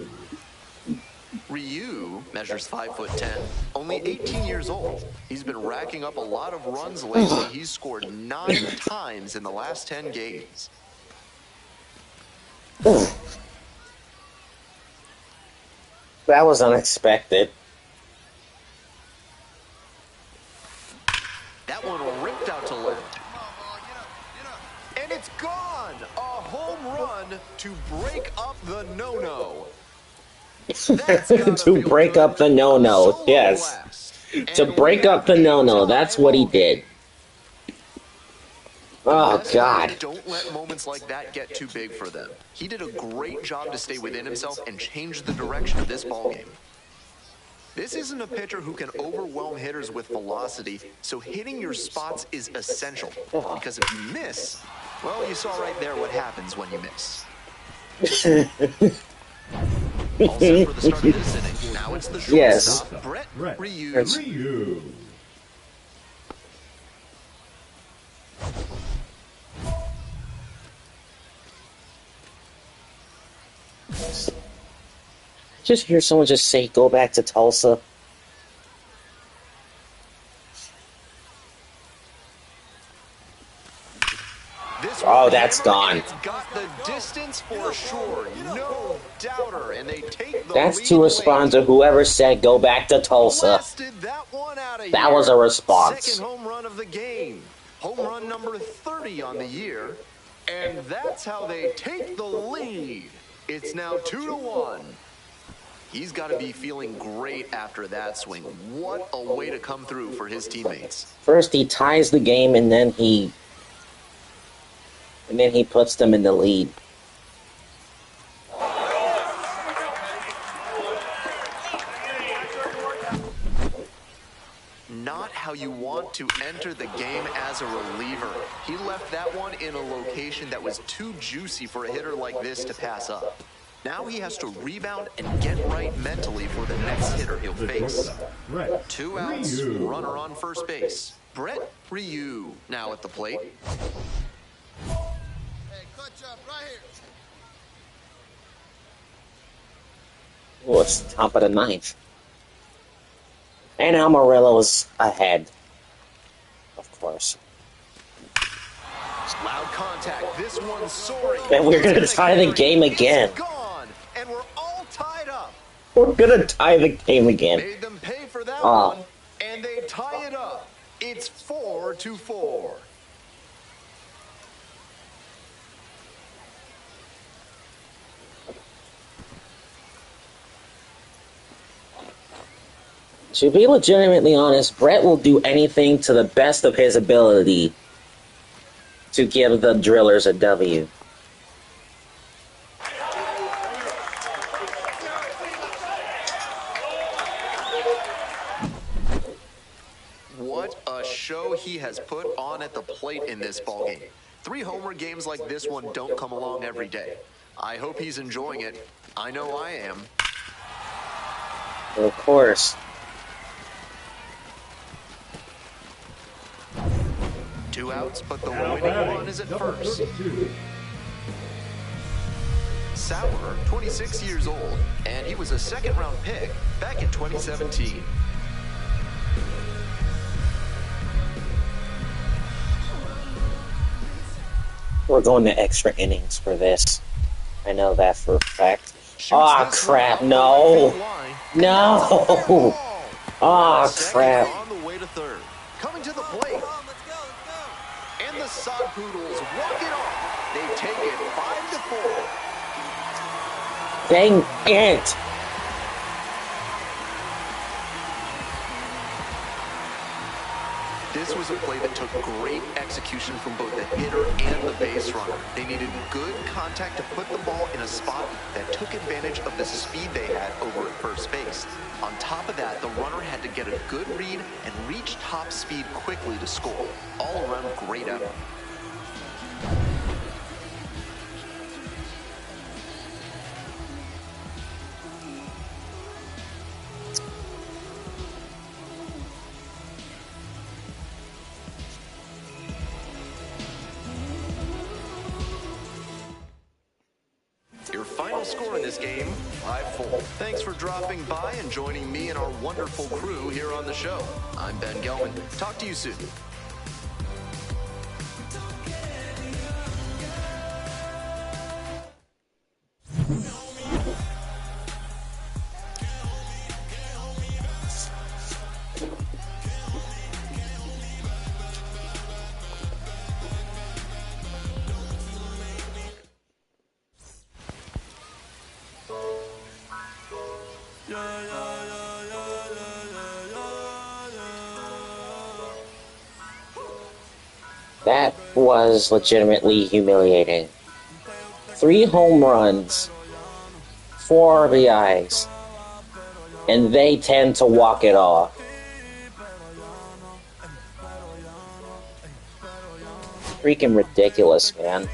Ryu measures 5'10", only 18 years old. He's been racking up a lot of runs lately. He's scored 9 times in the last 10 games. That was unexpected. That one ripped out to left. And it's gone! A home run to break up the no-no. To break up the no-no, yes. To break up the no-no, that's what he did. Oh, God. Don't let moments like that get too big for them. He did a great job to stay within himself and change the direction of this ballgame. This isn't a pitcher who can overwhelm hitters with velocity, so hitting your spots is essential. Because if you miss, well, you saw right there what happens when you miss. All set for the start of this inning. Now it's the shortstop, Brett Ryu. Just hear someone just say, go back to Tulsa. Oh, that's gone. It's got the distance for sure, no doubter, and they take the That's to respond to whoever said, go back to Tulsa. That was a response. Second home run of the game. Home run number 30 on the year. And that's how they take the lead. It's now 2-1. He's got to be feeling great after that swing. What a way to come through for his teammates. First he ties the game, and then he puts them in the lead. Not how you want to enter the game as a reliever. He left that one in a location that was too juicy for a hitter like this to pass up. Now he has to rebound and get right mentally for the next hitter he'll face. 2 outs, runner on first base. Brett Ryu now at the plate. Hey, clutch up right here. Oh, it's top of the 9th. And Amarillo's ahead. Of course. Loud contact. This one's soaring. And we're gonna tie the game again. It's gone, and we're all tied up. We're gonna tie the game again. Made them pay for that Oh. one, and they tie it up. It's 4-4. To be legitimately honest, Brett will do anything to the best of his ability to give the Drillers a W. What a show he has put on at the plate in this ballgame. 3 homer games like this one don't come along every day. I hope he's enjoying it. I know I am. Of course. 2 outs, but the winning run is at first. Sauer, 26 years old, and he was a second-round pick back in 2017. We're going to extra innings for this. I know that for a fact. Aw, crap, no! No! Aw, crap. On the way to third. Coming to the plate. And the Sod Poodles walk it off. They take it 5-4. Dang it! This was a play that took great execution from both the hitter and the base runner. They needed good contact to put the ball in a spot that took advantage of the speed they had over at first base. On top of that, the runner had to get a good read and reach top speed quickly to score. All around great effort. Your final score in this game, 5-4. Thanks for dropping by and joining me and our wonderful crew here on the show. I'm Ben Gelman. Talk to you soon. That was legitimately humiliating. 3 home runs, 4 RBIs, and they tend to walk it off. Freaking ridiculous, man.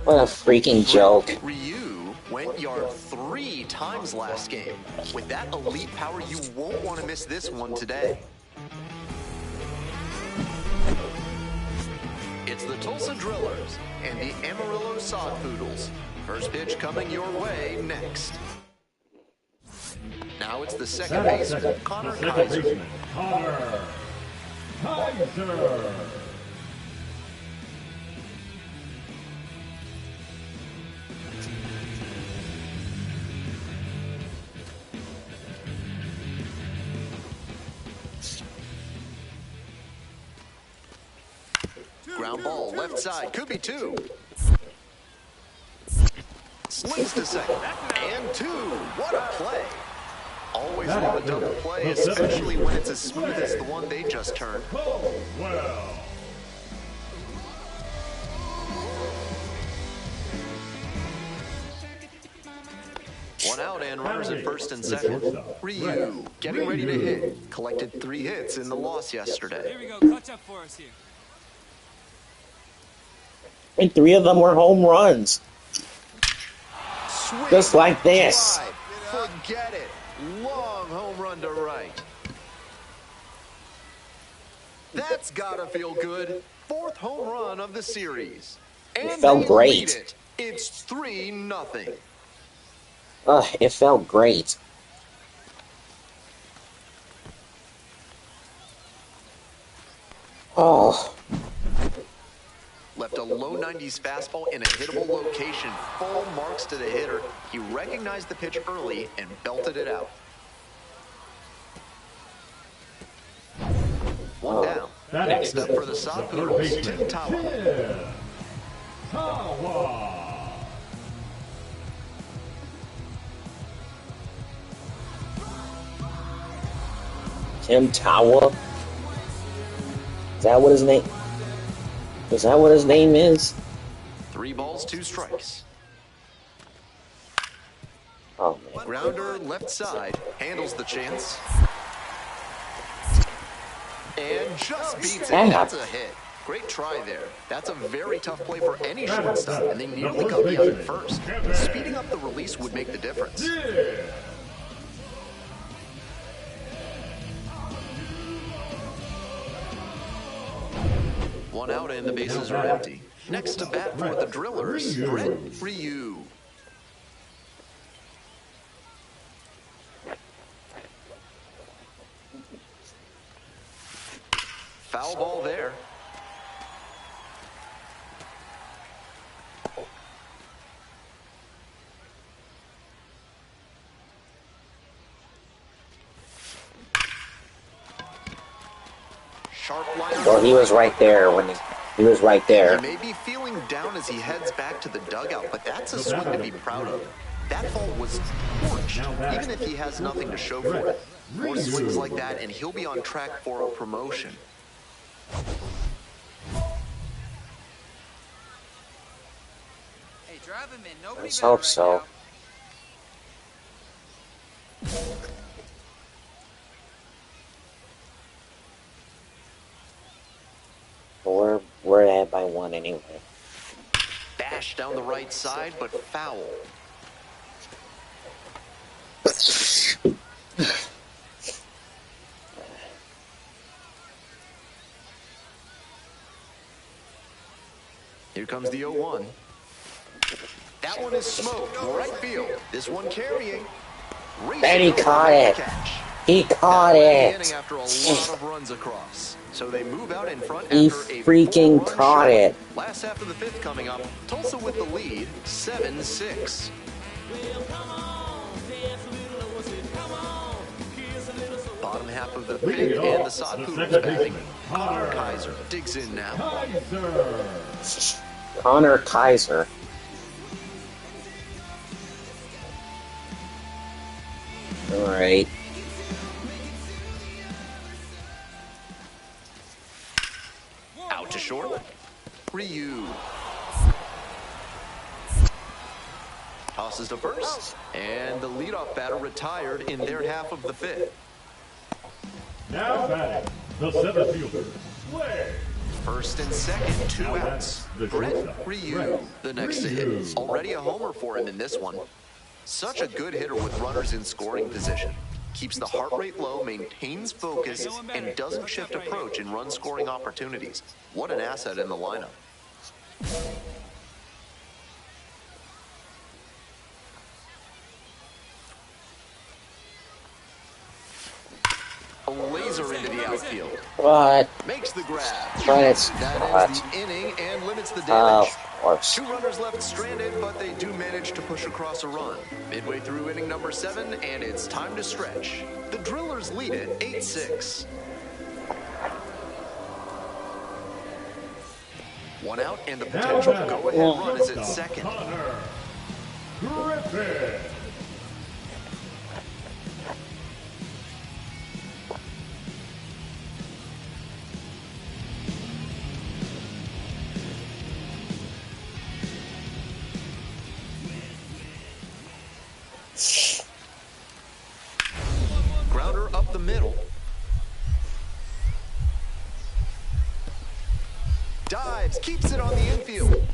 What a freaking joke. Ryu went yard 3 times last game. With that elite power, you won't want to miss this one today. It's the Tulsa Drillers and the Amarillo Sod Poodles. First pitch coming your way next. Now it's the second baseman, Connor Kaiser. Connor Kaiser. Ground ball, left side, could be 2. Swings to second, and 2. What a play. Always love a double play, especially when it's as smooth as the one they just turned. Oh, well. One out and runners at first and second. Ryu getting ready to hit. Collected 3 hits in the loss yesterday. Here we go. Clutch up for us here. And 3 of them were home runs. Swing, Just like this. drive, forget it. Long home run to right. That's gotta feel good. 4th home run of the series. And It felt they great. lead it. It's 3-0. It felt great. Oh. Left a low 90s fastball in a hittable location. Full marks to the hitter. He recognized the pitch early and belted it out. One down. Next up for the Soft Poodles, Tim Tawa. Tim Tawa? Is that what his name? Is that what his name is? 3 balls, 2 strikes. Oh man. Grounder left side, handles the chance. And just beats it. That's a hit. Great try there. That's a very tough play for any shortstop, and they nearly got me out at first. Speeding up the release would make the difference. One out and the bases are empty. Next to bat for the Drillers, Brett Ryu. Foul ball there. Sharp line. Well, he was right there when he was right there. He may be feeling down as he heads back to the dugout, but that's a swing to be proud of. That ball was torched, even if he has nothing to show for it. More swings like that, and he'll be on track for a promotion. Hey, drive him in. Nobody Let's better hope right so. now. We're ahead by 1 anyway. Bash down the right side, but foul. Here comes the 0-1. That one is smoked. Right field. This one carrying. And he caught it. He caught it. After a lot of runs across. So they move out in front He after a freaking 4-run caught shot. it. Last half of the 5th coming up. Tulsa with the lead, 7-6. Bottom half of the 5th and the Sod Poodles batting. Connor Kaiser digs in now. Connor Kaiser. All right. Out to short. Ryu. Tosses to first. And the leadoff batter retired in their half of the 5th. Now batting, the center fielder, Slay. First and second, 2 outs. Brett Ryu, the next to hit. Already a homer for him in this one. Such a good hitter with runners in scoring position. Keeps the heart rate low, maintains focus, and doesn't shift approach in run-scoring opportunities. What an asset in the lineup. A laser into the outfield. What? Makes the grab. But it's That not. ends the inning and limits the Of damage. course. 2 runners left stranded, but they do manage to push across a run. Midway through inning number 7, and it's time to stretch. The Drillers lead it 8-6. 1 out, and the potential go-ahead run is at second. Connor Griffin. Grounder up the middle. Dives, keeps it on the infield.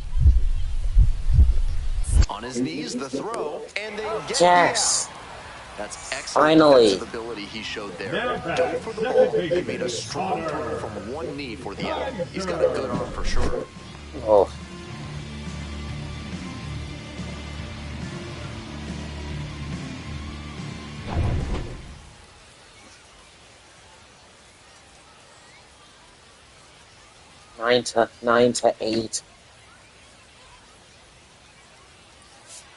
On his knees, the throw, and they get Yes. the out. That's excellent Finally. defensive ability he showed there. Now Dove for the second ball baseman, and made a strong Connor. throw from one knee for the out. He's got a good arm for sure. Oh. Nine to 8.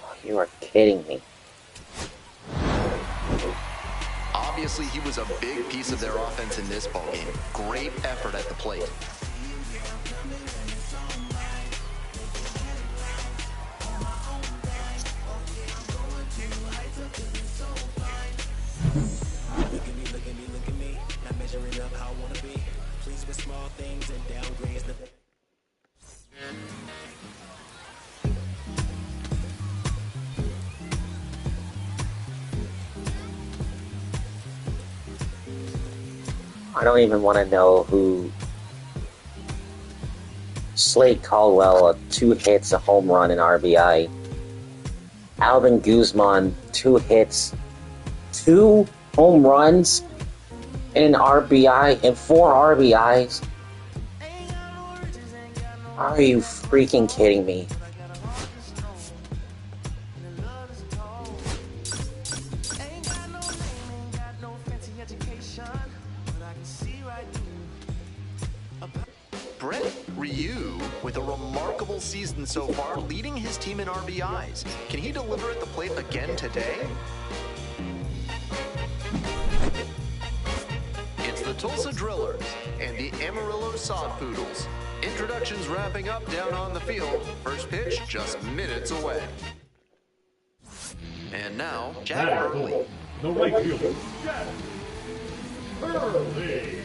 Oh, you are kidding me. Obviously, he was a big piece of their offense in this ballgame. Great effort at the plate. I don't even want to know who. Slade Caldwell, 2 hits, a home run, and RBI. Alvin Guzman, 2 hits, 2 home runs, and an RBI, and 4 RBIs. Are you freaking kidding me? Brett Ryu, with a remarkable season so far, leading his team in RBIs. Can he deliver at the plate again today? It's the Tulsa Drillers and the Amarillo Sod Poodles. Introductions wrapping up down on the field. First pitch just minutes away. And now, Jack Early. The right fielder, Jack Early.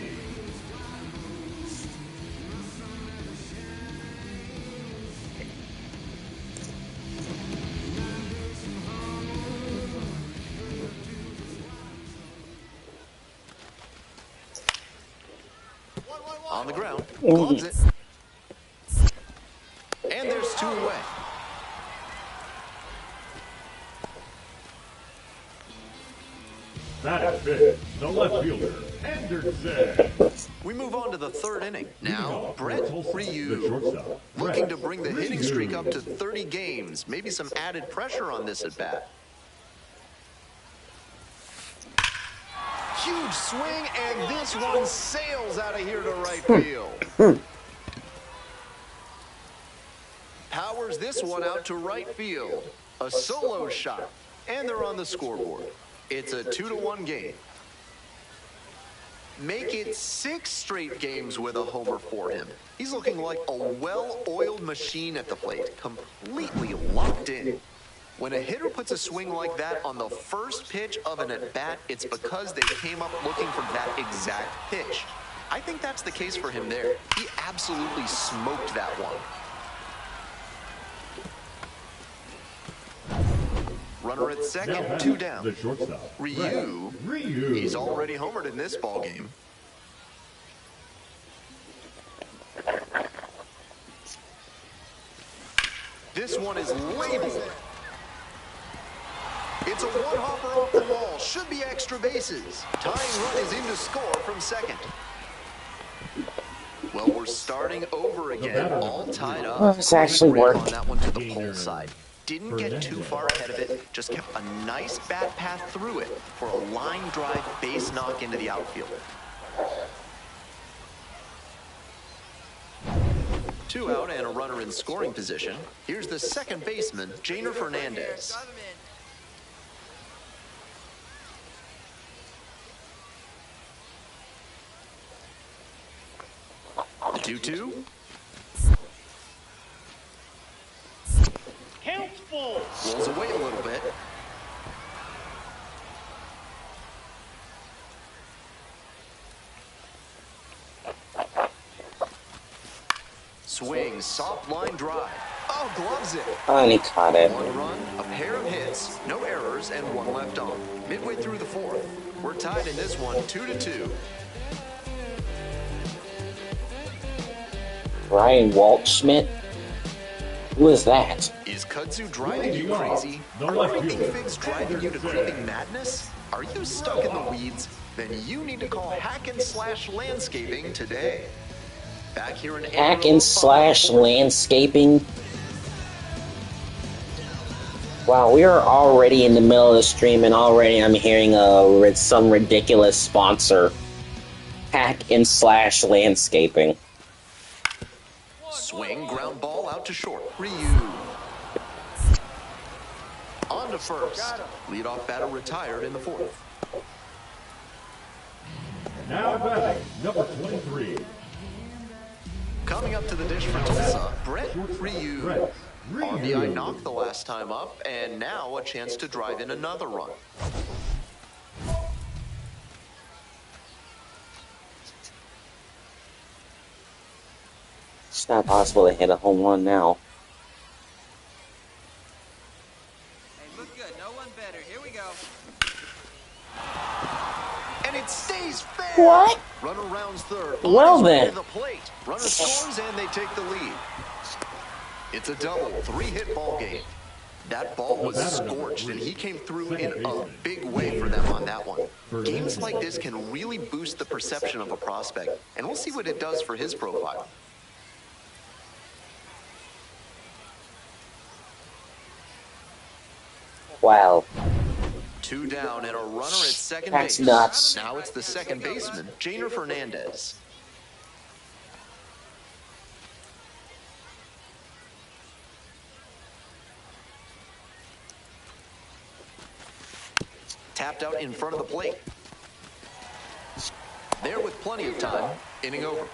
On the ground, gloves it. And there's 2 away. That fit, the left fielder, Anderson. We move on to the 3rd inning. Now, Brett The Ryu, shortstop, looking Brett to bring the hitting streak up to 30 games. Maybe some added pressure on this at bat. Huge swing, and this one sails out of here to right field. Powers this one out to right field. A solo shot, and they're on the scoreboard. It's a 2-1 game. Make it 6 straight games with a homer for him. He's looking like a well-oiled machine at the plate, completely locked in. When a hitter puts a swing like that on the first pitch of an at-bat, it's because they came up looking for that exact pitch. I think that's the case for him there. He absolutely smoked that one. Runner at second, 2 down. The shortstop, Ryu, he's already homered in this ballgame. This one is labeled. It's a one-hopper off the wall. Should be extra bases. Tying run is in to score from second. Well, we're starting over again, all tied up. Oh, it's actually Great worked. on that one to the pole side. Didn't get too far ahead of it, just kept a nice bat path through it for a line drive base knock into the outfield. 2 out and a runner in scoring position. Here's the second baseman, Janer Fernandez. 2-2. Counts full. Rolls away a little bit. Swing, soft line drive. Oh, gloves it. And he caught it. 1 run, a pair of hits, no errors, and 1 left on. Midway through the 4th. We're tied in this one, 2-2. Ryan Waldschmidt? Who is that? Is Is kudzu driving you crazy? Are your aphids driving you to creeping madness? Are you stuck in the weeds? Then you need to call Hack and Slash Landscaping today. Back here in Hack and Slash Landscaping. Wow, we are already in the middle of the stream, and already I'm hearing some ridiculous sponsor. Hack and Slash Landscaping. Swing, ground ball out to short. Ryu. On to first. Leadoff batter retired in the fourth. Now batting, number 23. Coming up to the dish for Tulsa, Brett Ryu. RBI knocked the last time up, and now a chance to drive in another run. It's not possible to hit a home run now. Hey, look good. No one better. Here we go. And it stays fair. What? Runner rounds third. Well On his way then. to the plate. Runner scores and they take the lead. It's a double, three-hit ball game. That ball was scorched, and he came through in a big way for them on that one. Games like this can really boost the perception of a prospect, and we'll see what it does for his profile. Wow. Two down and a runner at second That's base. nuts. Now it's the second baseman, Jainer Fernandez. Tapped out in front of the plate. There with plenty of time, inning over.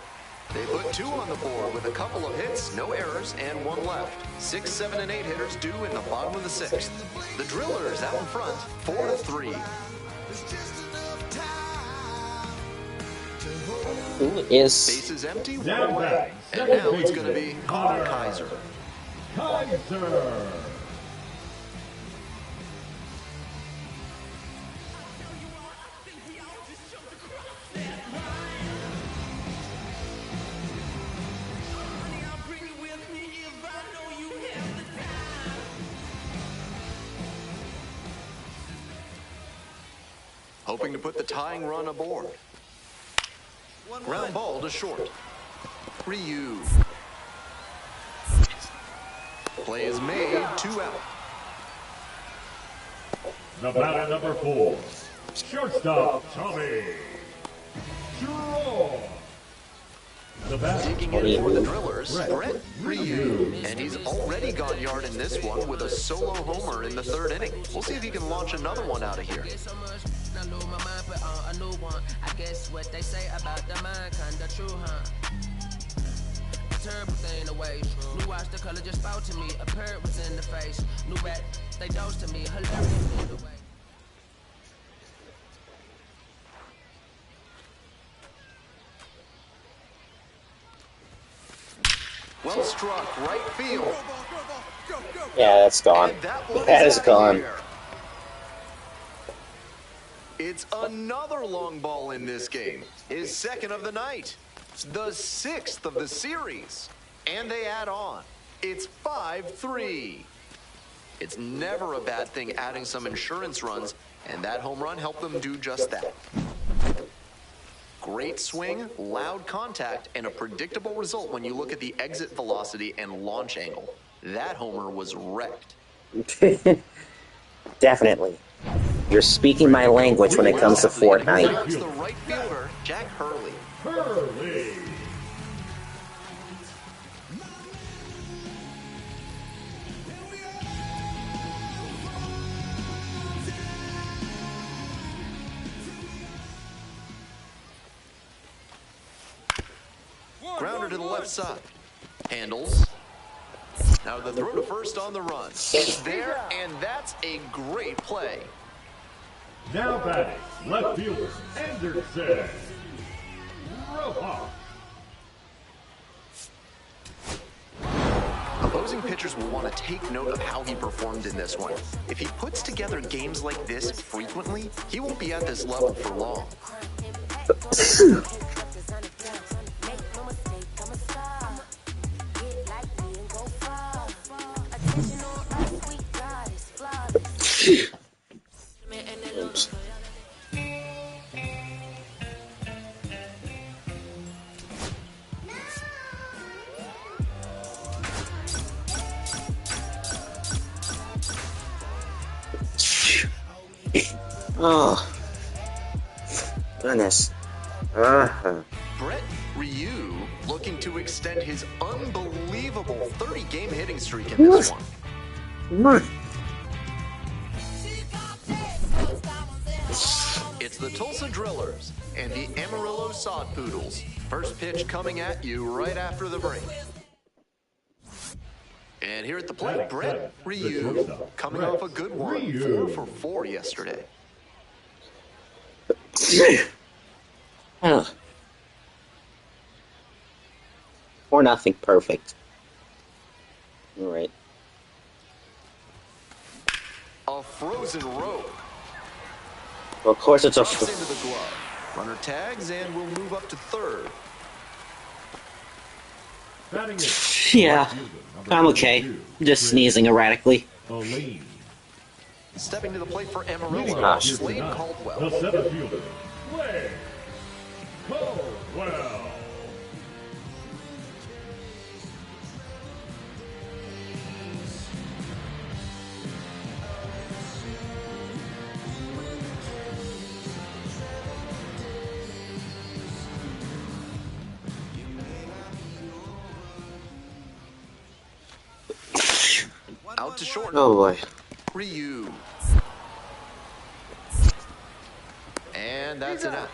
They put two on the board with a couple of hits, no errors, and one left. 6, 7, and 8 hitters due in the bottom of the sixth. The Drillers out in front, 4-3. Who is... Bases empty, one Now away. batting, And now it's going to be Connor Kaiser. Kaiser. Hoping to put the tying run aboard. Ground ball to short. Ryu. Play is made, 2 out. The batter number 4. Shortstop, Tommy. Draw. The batter, Digging in for the Drillers, Brett Ryu. And he's already gone yard in this one with a solo homer in the third inning. We'll see if he can launch another one out of here. I lose my mind, put on a new one. I guess what they say about the mind, kinda true, huh? A terrible thing to waste. New watch, the color just spoke to me. A parrot was in the face. New rat, they dose to me. Hilarious in the way. Well struck, right field. Yeah, that's gone. And that one That is is out of gone. here. It's another long ball in this game. His second of the night. The 6th of the series. And they add on. It's 5-3. It's never a bad thing adding some insurance runs, and that home run helped them do just that. Great swing, loud contact, and a predictable result when you look at the exit velocity and launch angle. That homer was wrecked. Definitely. You're speaking my language when it comes to Fortnite. It's the right fielder, Jack Hurley. Hurley. Grounder to the left side. Handles. Now the throw to first on the run. It's there, and that's a great play. Now batting, left fielder, Anderson. Rojas. Opposing pitchers will want to take note of how he performed in this one. If he puts together games like this frequently, he won't be at this level for long. Oops. Oh, goodness. Brett Ryu looking to extend his unbelievable 30-game hitting streak in this one. It's the Tulsa Drillers and the Amarillo Sod Poodles. First pitch coming at you right after the break. And here at the plate, Brett Ryu coming off a good one, 4 for 4 yesterday. Or nothing, perfect. All right. A frozen rope. Well, of course it's a. Drops into the glove. Runner tags and will move up to third. Yeah, I'm okay. Just sneezing erratically. Stepping to the plate for Amarillo, Gosh. Slade Caldwell. The center fielder, Slade Caldwell. Out to short. Oh boy. Ryu. And that's an out.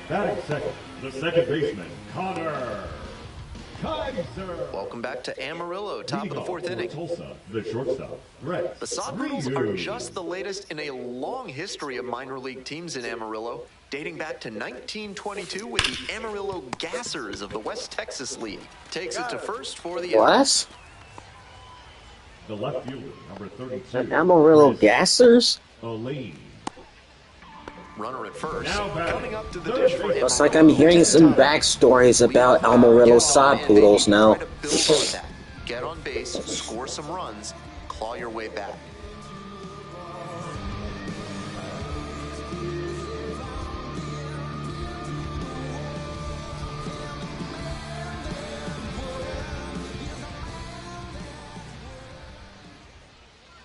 Batting second, the second baseman, Connor Kaiser. Welcome back to Amarillo, top of the fourth inning. Tulsa, the shortstop, Brett The Sod Poodles are just the latest in a long history of minor league teams in Amarillo, dating back to 1922 with the Amarillo Gassers of the West Texas League. Takes it to first for the What? The left fielder, number 32. The Amarillo Gassers? Elaine. Runner at first. Now batting. Coming up to the dish for Amarillo. Looks like I'm hearing some backstories about Amarillo Sod Poodles now. Try to build on that. Get on base, score some runs, claw your way back.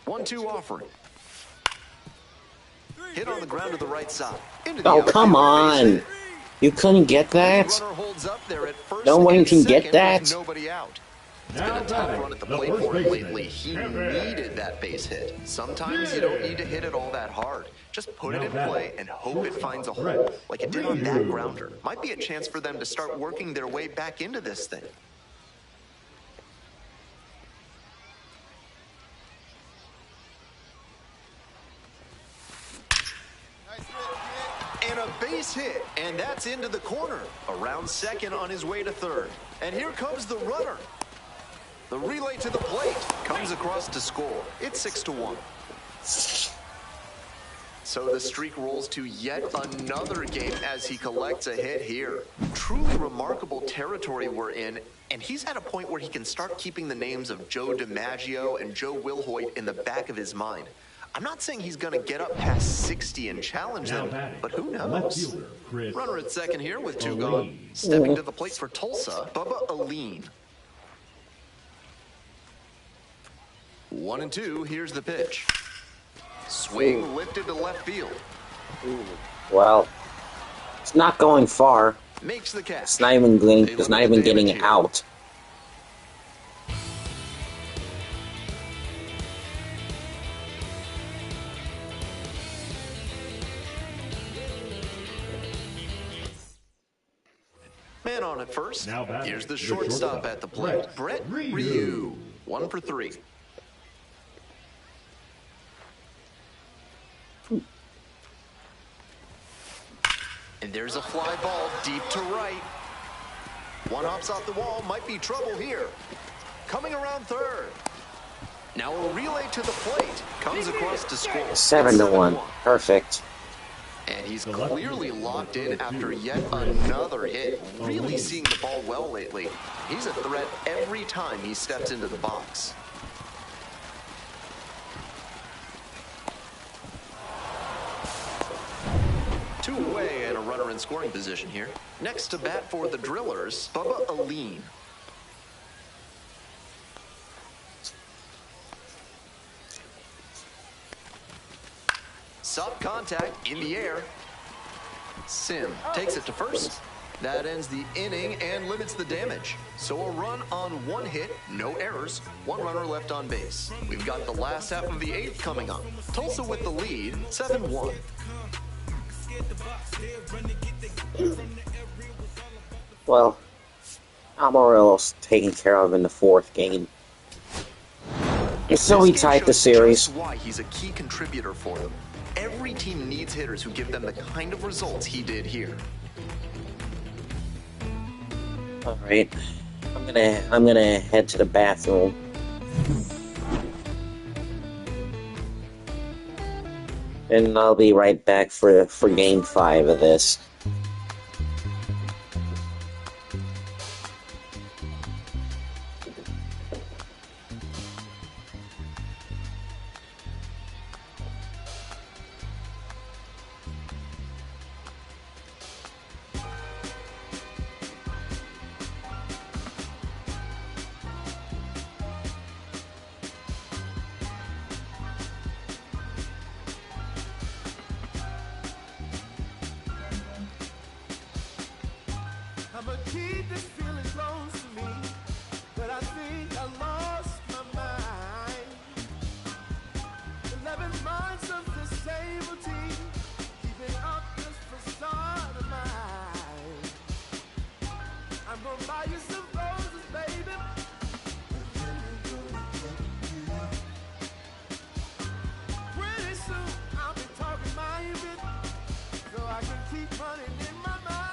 One-two offering. Hit on the ground to the right side. Into the Oh, outfield. come Base on. hit. You couldn't get that? Runner holds up there at first No one and can get second that? with nobody out. It's Now been a tough batting, run at the the plate first for him baseman, lately. He Kevin. needed that base hit. Sometimes you don't need to hit it all that hard. Just put it Now in batting, play and hope it finds a hole, Brett like it did on that Ryu. grounder. Might be a chance for them to start working their way back into this thing. And a base hit, and that's into the corner. Around second on his way to third. And here comes the runner. The relay to the plate comes across to score. It's 6-1. So the streak rolls to yet another game as he collects a hit here. Truly remarkable territory we're in, and he's at a point where he can start keeping the names of Joe DiMaggio and Joe Wilhoit in the back of his mind. I'm not saying he's going to get up past 60 and challenge Now them, batting, but who left knows? fielder, Chris Runner at second here with two Elaine. gone. Stepping to the plate for Tulsa, Bubba Aline. 1-2, here's the pitch. Swing lifted to left field. Well, it's not going far. Makes the catch. It's not even getting out. Man on at first. Now batting, Here's the the shortstop shortstop, at the plate. Brett Ryu. 1 for 3. And there's a fly ball deep to right. One hops off the wall. Might be trouble here. Coming around third. Now a relay to the plate. Comes across to score. 7-1. Perfect. And he's clearly locked in after yet another hit. Really seeing the ball well lately. He's a threat every time he steps into the box. Two away and a runner in scoring position here. Next to bat for the Drillers, Bubba Aline. Soft contact in the air. Sim takes it to first. That ends the inning and limits the damage. So a run on one hit, no errors, one runner left on base. We've got the last half of the eighth coming up. Tulsa with the lead, 7-1. Well, Amarillo's taken care of in the fourth game. So we tied the series. Just why he's a key contributor for them. Every team needs hitters who give them the kind of results he did here. All right, I'm gonna head to the bathroom. And I'll be right back for game 5 of this. I'ma keep this feeling close to me, but I think I lost my mind. 11 months of the same routine, keeping up this facade of mine. I'm gonna buy you some roses, baby. Pretty soon I'll be talking my bit, so I can keep running in my mind.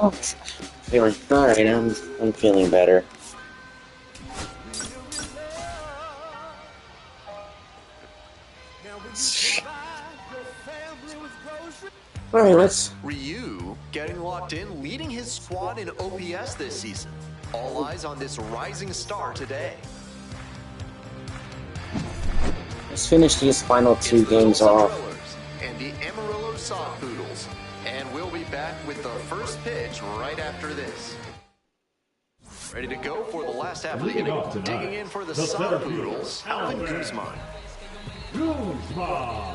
Oh, feeling alright. I'm feeling better. Alright, let's. Ryu getting locked in, leading his squad in OPS this season. All eyes on this rising star today. Let's finish these final 2 games off. And the Amarillo Soft Poodles. And we'll be back with the first pitch right after this. Ready to go for the last half of the inning. Digging in for the Soft Poodles, Alvin Guzman. Guzman.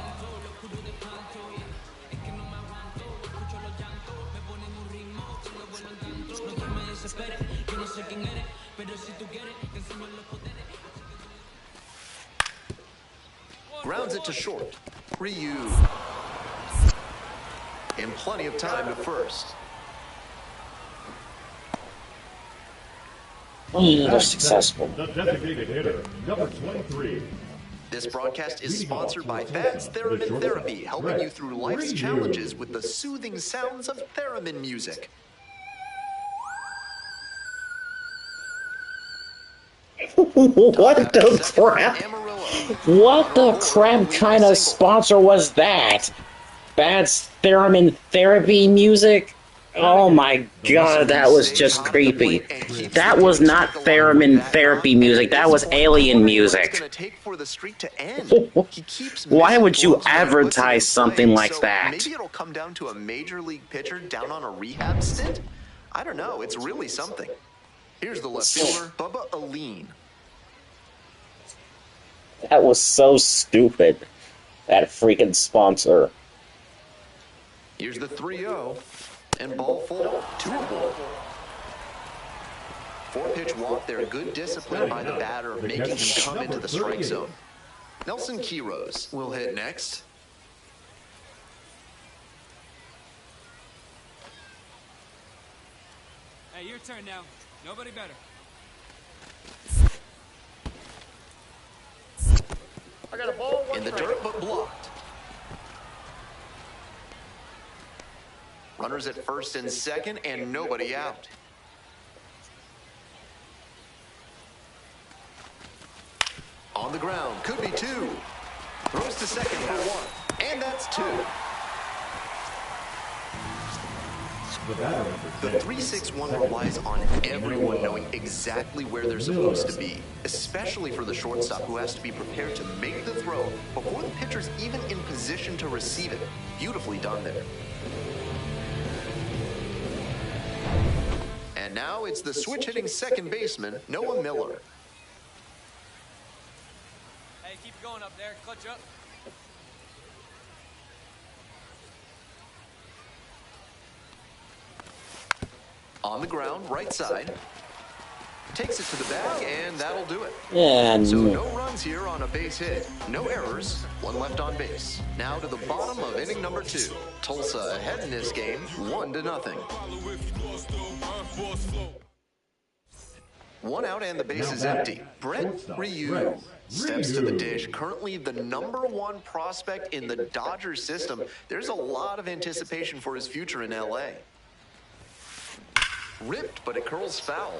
Grounds it to short. Ryu. And plenty of time to first. They're successful. The designated hitter, number 23. This broadcast is sponsored by Thad's Theremin Therapy, helping you through life's challenges with the soothing sounds of theremin music. What the crap? What the crap kind of sponsor was that? Thad's Theremin Therapy music? Oh my god, that was just creepy. That was not Theremin Therapy music, that was alien music. Why would you advertise something like that? Maybe it'll come down to a major league pitcher down on a rehab stint? I don't know, it's really something. Here's the left fielder, Bubba Aline. That was so stupid. That freaking sponsor. Here's the 3-0. And ball full, 2 aboard. 4-pitch walk there, good discipline by the batter, making him come into the strike zone. Nelson Quiros will hit next. Hey, your turn now. Nobody better. In the dirt, but blocked. Runners at first and second, and nobody out. On the ground, could be two. Throws to second for one, and that's two. The 3-6-1 relies on everyone knowing exactly where they're supposed to be, especially for the shortstop who has to be prepared to make the throw before the pitcher's even in position to receive it. Beautifully done there. And now it's the switch-hitting second baseman, Noah Miller. Hey, keep going up there. Clutch up. On the ground, right side. Takes it to the bag, and that'll do it. And So no runs here on a base hit. No errors. One left on base. Now to the bottom of inning number 2. Tulsa ahead in this game, 1-0. One out and the base is empty. Brett Ryu steps to the dish. Currently the #1 prospect in the Dodgers system. There's a lot of anticipation for his future in LA. Ripped, but it curls foul.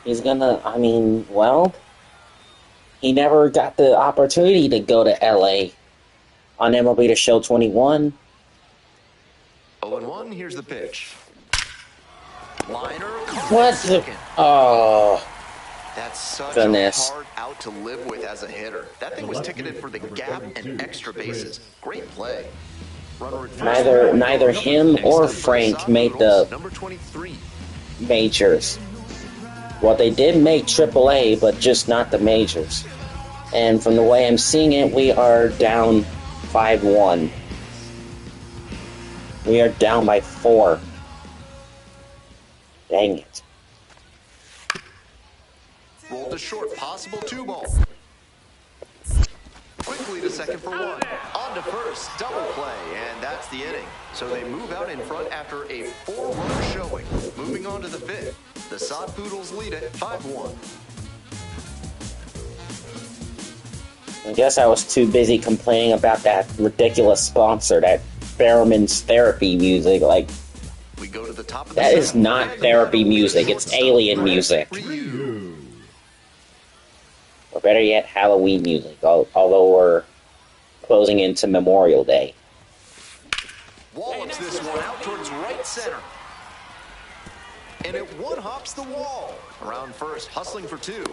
he's gonna, I mean, well, he never got the opportunity to go to LA on MLB The Show 21. 0-1, here's the pitch. Liner, What the? Oh, that's such goodness. a hard out to live with as a hitter. That thing was ticketed for the gap and extra bases. Great play. Runner at first. Neither him or Frank made the number 23. majors. Well, they did make AAA, but just not the majors. And from the way I'm seeing it, we are down 5-1. We are down by 4. Dang it. Rolled to short, possible 2-ball. Quickly to second for 1. On to first, double play, and that's the inning. So they move out in front after a 4-run showing. Moving on to the 5th. The Sod Poodles lead it 5-1. I guess I was too busy complaining about that ridiculous sponsor, that Fairman's Therapy music. Like, We go to the top of the that is 7th. not therapy music, it's alien music. Or better yet, Halloween music, although we're closing into Memorial Day. Wallops this one out towards right center. And it one-hops the wall. Around first, hustling for 2.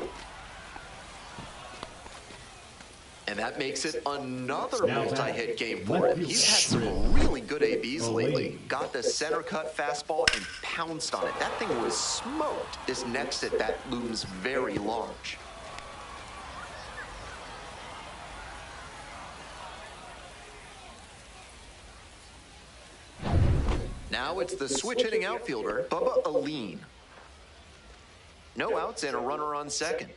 And that makes it another multi-hit game for him. He's had some really good ABs lately. Got the center cut fastball and pounced on it. That thing was smoked. This next at bat looms very large. Now it's the switch-hitting outfielder, Bubba Aline. No outs and a runner on second.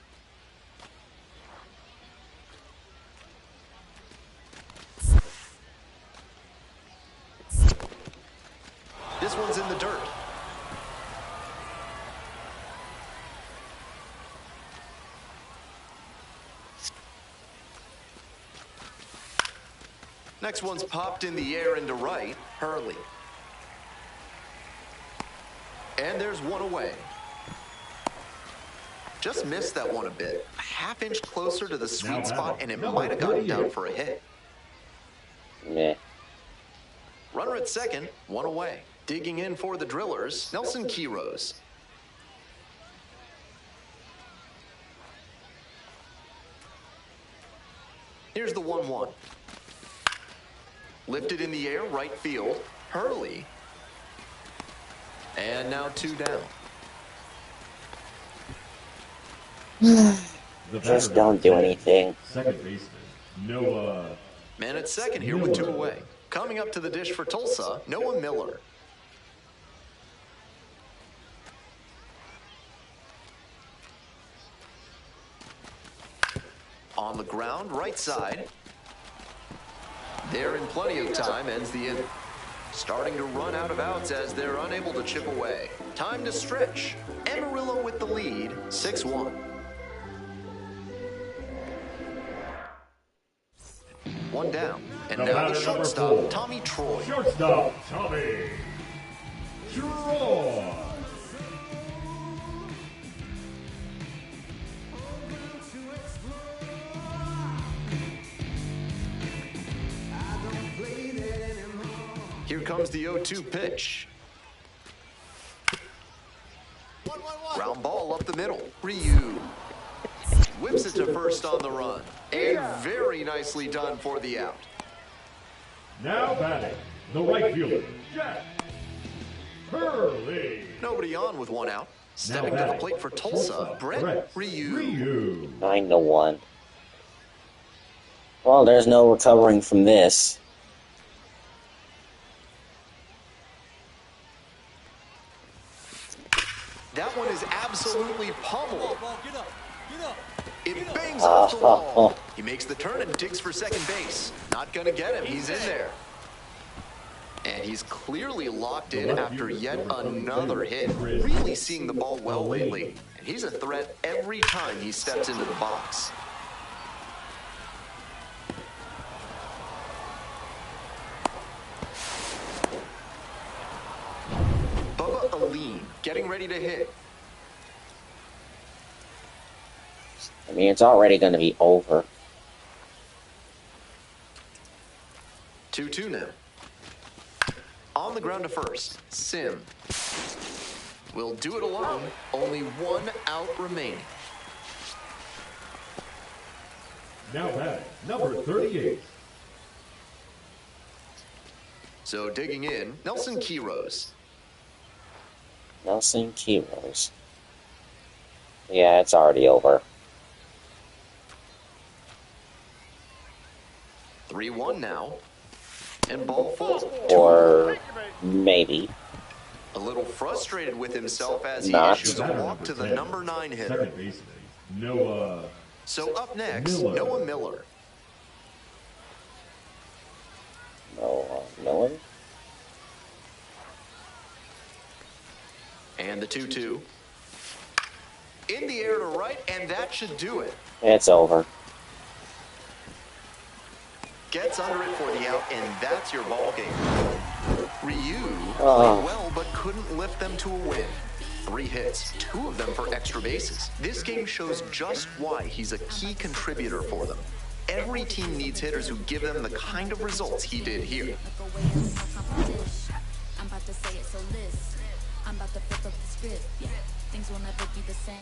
This one's in the dirt. Next one's popped in the air into right, Hurley. And there's one away. Just missed that one a bit. A half-inch closer to the sweet spot, and it might have gotten down for a hit. Meh. Runner at second, one away. Digging in for the Drillers, Nelson Quiros. Here's the 1-1. Lifted in the air, right field, Hurley. And now 2 down. Just don't do anything. Second baseman, Noah. Man at second here with 2 away. Coming up to the dish for Tulsa, Noah Miller. On the ground, right side. There in plenty of time, ends the inning. Starting to run out of outs as they're unable to chip away. Time to stretch. Amarillo with the lead, 6-1. One down, And The now the batter number shortstop, 4. Tommy Troy. Shortstop, Tommy Troy. Here comes the 0-2 pitch. Ground ball up the middle. Ryu whips it to first on the run. And very nicely done for the out. Now batting, the right fielder, Jack Hurley. Nobody on with one out. Stepping to the plate for Tulsa, Brett Ryu. 9-1. Well, there's no recovering from this. That one is absolutely pummeled. It bangs off the wall. He makes the turn and digs for second base. Not going to get him. He's in there. And he's clearly locked in after yet another hit. Really seeing the ball well lately. And he's a threat every time he steps into the box. Bubba Aline getting ready to hit. I mean, it's already going to be over. 2-2 now. On the ground to first, Sim will do it alone. Only one out remaining. Now batting, number 38. So digging in, Nelson Quiros. Nelson Quiros. Yeah, it's already over. 3-1 now. And ball full. Or maybe. A little frustrated with himself as he Not. issues a walk to the number 9 hitter. Second baseman, Noah. So up next, Miller. Noah Miller. Miller. And the 2-2. In the air to right, and that should do it. It's over. Gets under it for the out, and that's your ball game. Ryu played well, but couldn't lift them to a win. 3 hits, 2 of them for extra bases. This game shows just why he's a key contributor for them. Every team needs hitters who give them the kind of results he did here. I'm about to say it, so listen. I'm about to flip up the script. Yeah, things will never be the same.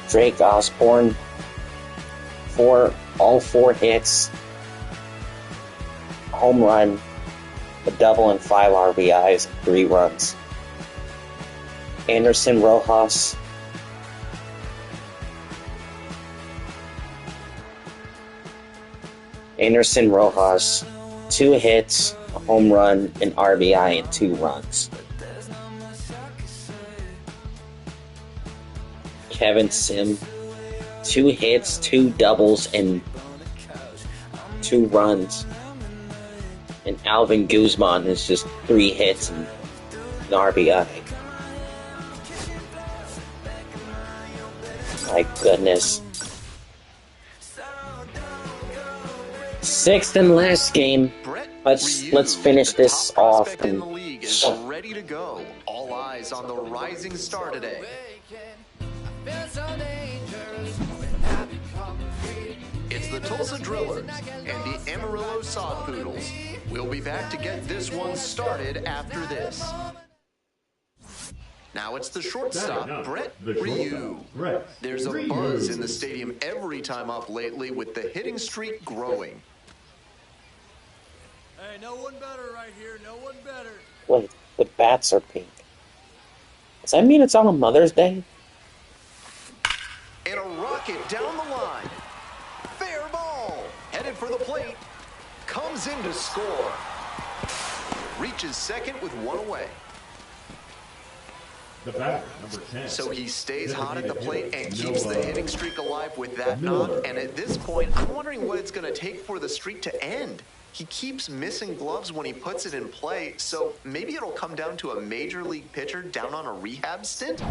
Drake Osborne, all four hits, home run, a double and 5 RBIs, 3 runs. Anderson Rojas, Anderson Rojas, 2 hits, a home run, an RBI, and 2 runs. Kevin Sim, 2 hits, 2 doubles, and 2 runs. And Alvin Guzman is just 3 hits and an RBI. My goodness. 6th and last game. Let's finish this off. In the league is ready to go. All eyes on the rising star today. It's the Tulsa Drillers and the Amarillo Sod Poodles. We'll be back to get this one started after this. Now it's the shortstop, Brett Ryu. There's a buzz in the stadium every time up lately with the hitting streak growing. Hey, no one better right here, no one better. Wait, the bats are pink. Does that mean it's on a Mother's Day? And a rocket down the line. Fair ball. Headed for the plate. Comes in to score. Reaches second with 1 away. The batter, number 10. So he stays hot at the plate and keeps the hitting streak alive with that knock. And at this point, I'm wondering what it's going to take for the streak to end. He keeps missing gloves when he puts it in play, so maybe it'll come down to a major league pitcher down on a rehab stint?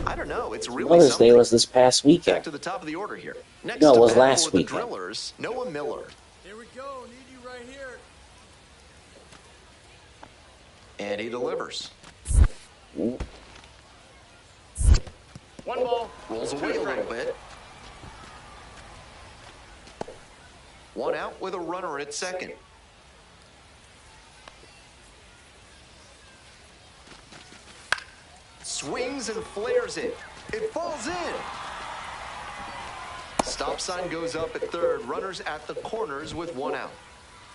I don't know. It's really Mother's something. Day was this past Back weekend. to the top of the order here. Next No, it to was bat last for the weekend. Drillers, Noah Miller. Here we go. Need you right here. And he delivers. Ooh. One ball. Rolls away a little bit. One out with a runner at second. Swings and flares it. It falls in. Stop sign goes up at third. Runners at the corners with one out.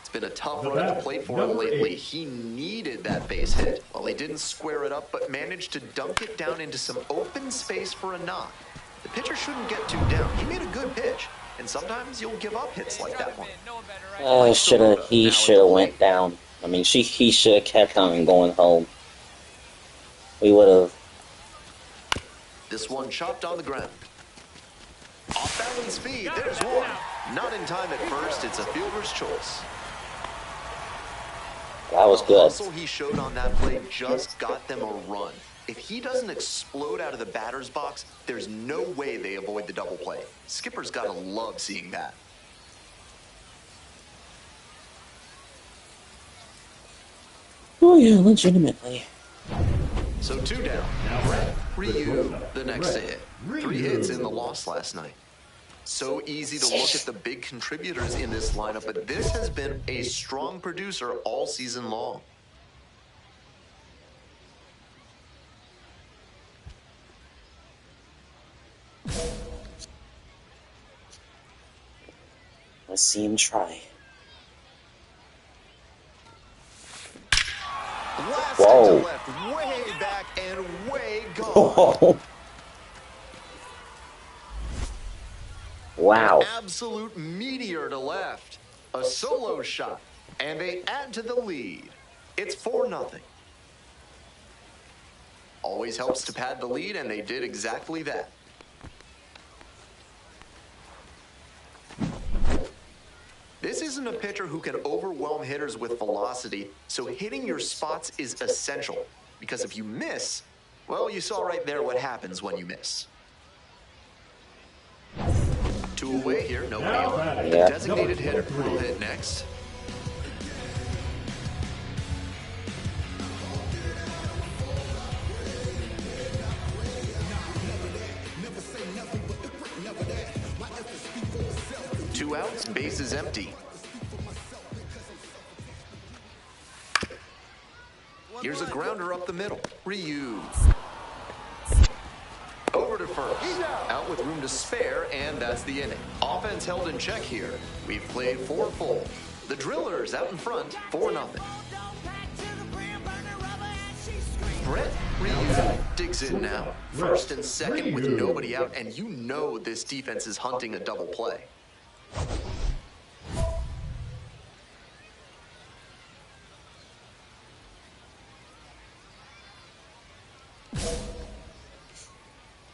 It's been a tough run at the plate for him lately. He needed that base hit. Well, he didn't square it up, but managed to dunk it down into some open space for a knock. The pitcher shouldn't get too down. He made a good pitch, and sometimes you'll give up hits like that one. He should have went down. I mean, he should have kept on going home. We would have. This one chopped on the ground. Off balance speed, there's one. Not in time at first, it's a fielder's choice. That was The good. hustle he showed on that play just got them a run. If he doesn't explode out of the batter's box, there's no way they avoid the double play. Skipper's gotta love seeing that. Oh yeah, legitimately. So 2 down. Ryu, the next to hit. 3 hits in the loss last night. So easy to look at the big contributors in this lineup, but this has been a strong producer all season long. Let's see him try. Blasted Whoa. to left, way back and way gone. Oh. Wow. An absolute meteor to left. A solo shot, and they add to the lead. It's 4-0. Always helps to pad the lead, and they did exactly that. This isn't a pitcher who can overwhelm hitters with velocity, so hitting your spots is essential. Because if you miss, well, you saw right there what happens when you miss. 2 away here, nobody on. The Yeah. designated hitter will hit next. Two outs, base is empty. Here's a grounder up the middle. Ryu. Over to first. Out with room to spare, and that's the inning. Offense held in check here. We've played 4 full. The Drillers out in front, 4-0. Brett Ryu digs in now. First and second with nobody out, and you know this defense is hunting a double play.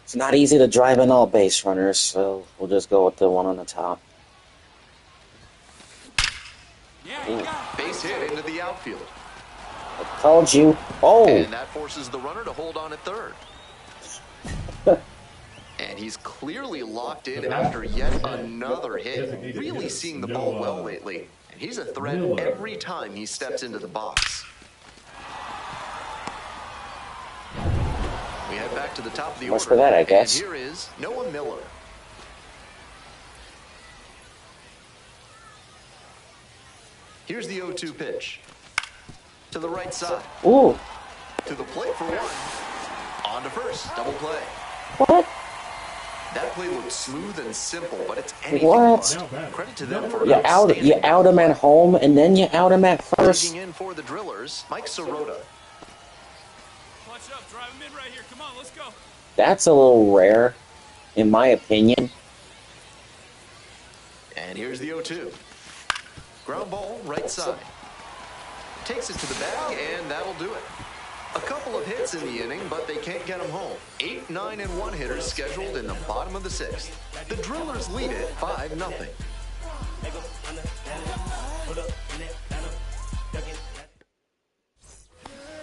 It's not easy to drive in all base runners, so we'll just go with the one on the top. Ooh. Base hit into the outfield. I told you. Oh! And that forces the runner to hold on at third. And he's clearly locked in after yet another hit. Really seeing the ball well lately. And he's a threat every time he steps into the box. We head back to the top of the Much order. for that, I guess. And here is Noah Miller. Here's the 0-2 pitch. To the right side. Ooh! To the plate for one. On to first. Double play. What? That play looks smooth and simple, but it's anything What? but. Credit to them for You out him at home, and then you out him at first. Digging in for the Drillers, Mike Sirota. Watch up, drive him in right here. Come on, let's go. That's a little rare, in my opinion. And here's the 0-2. Ground ball, right side. Takes it to the bag, and that'll do it. A couple of hits in the inning, but they can't get them home. 8, 9, and 1 hitters scheduled in the bottom of the 6th. The Drillers lead it 5-0.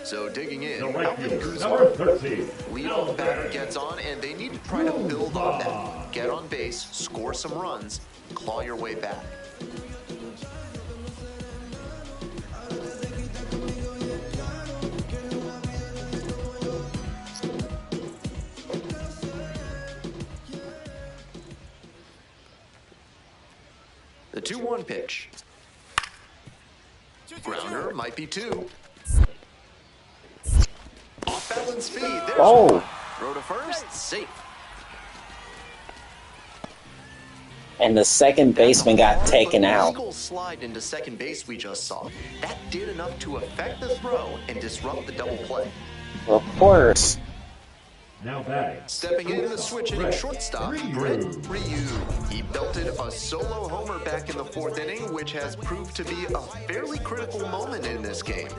So digging in, The how right many fielder, goose number are? 13. Leadoff batter gets on, and they need to try to build on that. Get on base, score some runs, claw your way back. The 2-1 pitch. Grounder might be 2. Off balance speed. There's Oh. one. Throw to first. Safe. And the second baseman got Hard taken but out. legal slide into second base we just saw. That did enough to affect the throw and disrupt the double play. Of course. Now batting. Stepping in the switch hitting shortstop, Brett Ryu. He belted a solo homer back in the 4th inning, which has proved to be a fairly critical moment in this game.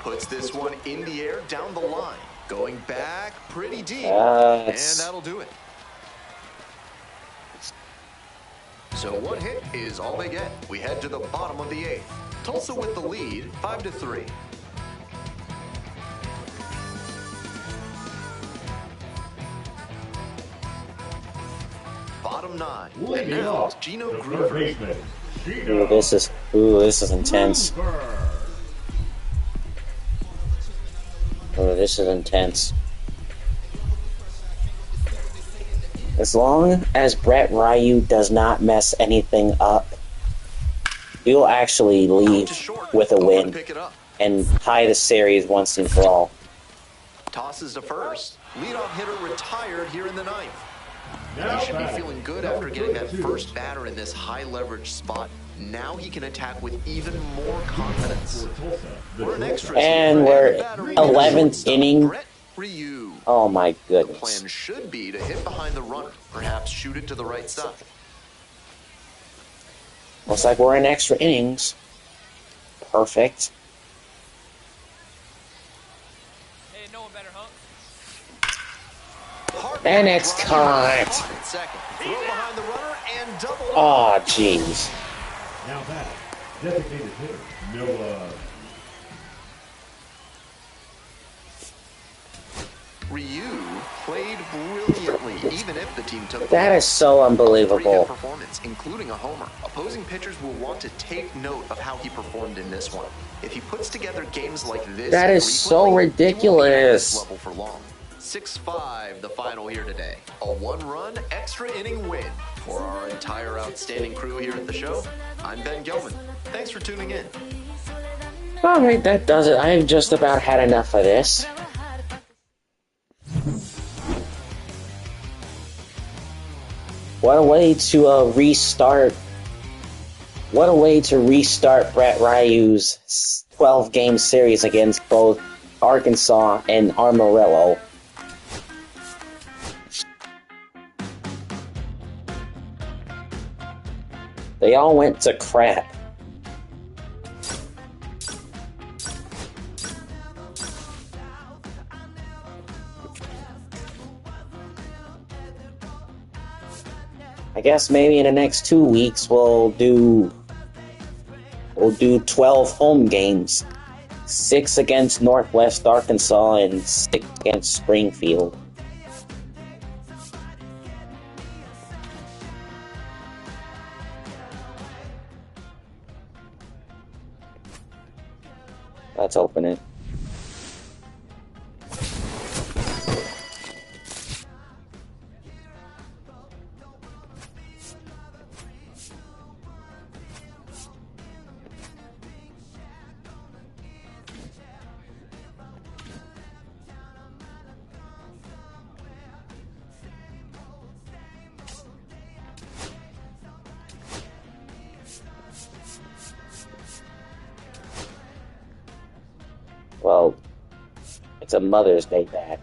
Puts this one in the air down the line. Going back pretty deep. And that'll do it. So one hit is all they get. We head to the bottom of the 8th. Tulsa with the lead, 5-3. Bottom 9. And now it's Gino Groover. Ooh, this is intense. Oh, this is intense. As long as Brett Ryu does not mess anything up, we will actually leave with a win and tie the series once and for all. Tosses to first. Leadoff hitter retired here in the 9th. He should be feeling good after getting that first batter in this high leverage spot. Now he can attack with even more confidence. We're an extra. And we're 11th inning. Oh my The goodness. plan should be to hit behind the runner, perhaps shoot it to the right side. Looks like we're in extra innings. Perfect. Hey, no one better, huh? And it's caught. Second, throw behind the runner and double. Oh, jeez. Now batting. Designated hitter, Noah. Ryu played brilliantly, even if the team took That is so unbelievable. performance, including a homer. Opposing pitchers will want to take note of how he performed in this one. If he puts together games like this, That is so ridiculous. Level for long. 6-5, the final here today. A 1-run extra inning win. For our entire outstanding crew here at the show, I'm Ben Gelman. Thanks for tuning in. Alright, that does it. I've just about had enough of this. What a way to restart. What a way to restart Brett Ryu's 12-game series against both Arkansas and Amarillo. They all went to crap. I guess maybe in the next 2 weeks we'll do 12 home games. 6 against Northwest Arkansas and 6 against Springfield. Let's open it. Well, it's a Mother's Day bat.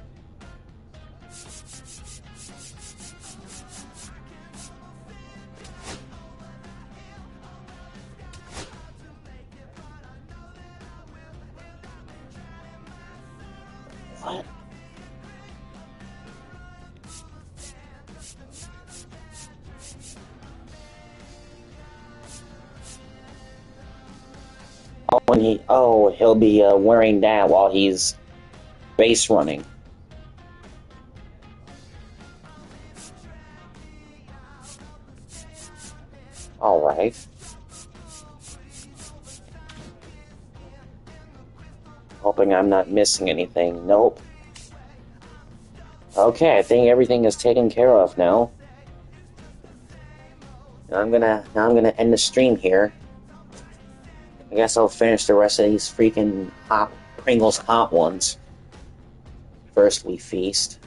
when he'll be wearing that while he's base running. Alright. Hoping I'm not missing anything. Nope. Okay, I think everything is taken care of now. Now I'm gonna end the stream here. I guess I'll finish the rest of these freaking Pringles hot ones. First we feast.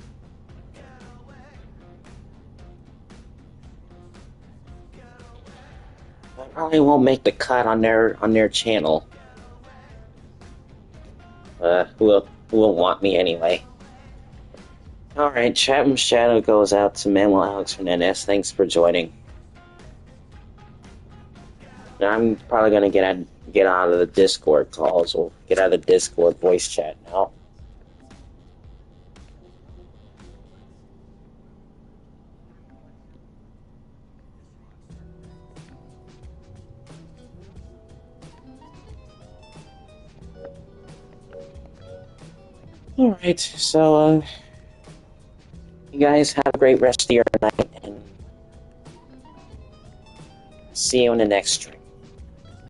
I probably won't make the cut on their channel. Who will want me anyway? Alright, Chatham's Shadow goes out to Manuel Alex Fernandez. Thanks for joining. Now I'm probably gonna get out of the Discord calls, or get out of the Discord voice chat now. Alright, so, you guys have a great rest of your night, and see you in the next stream.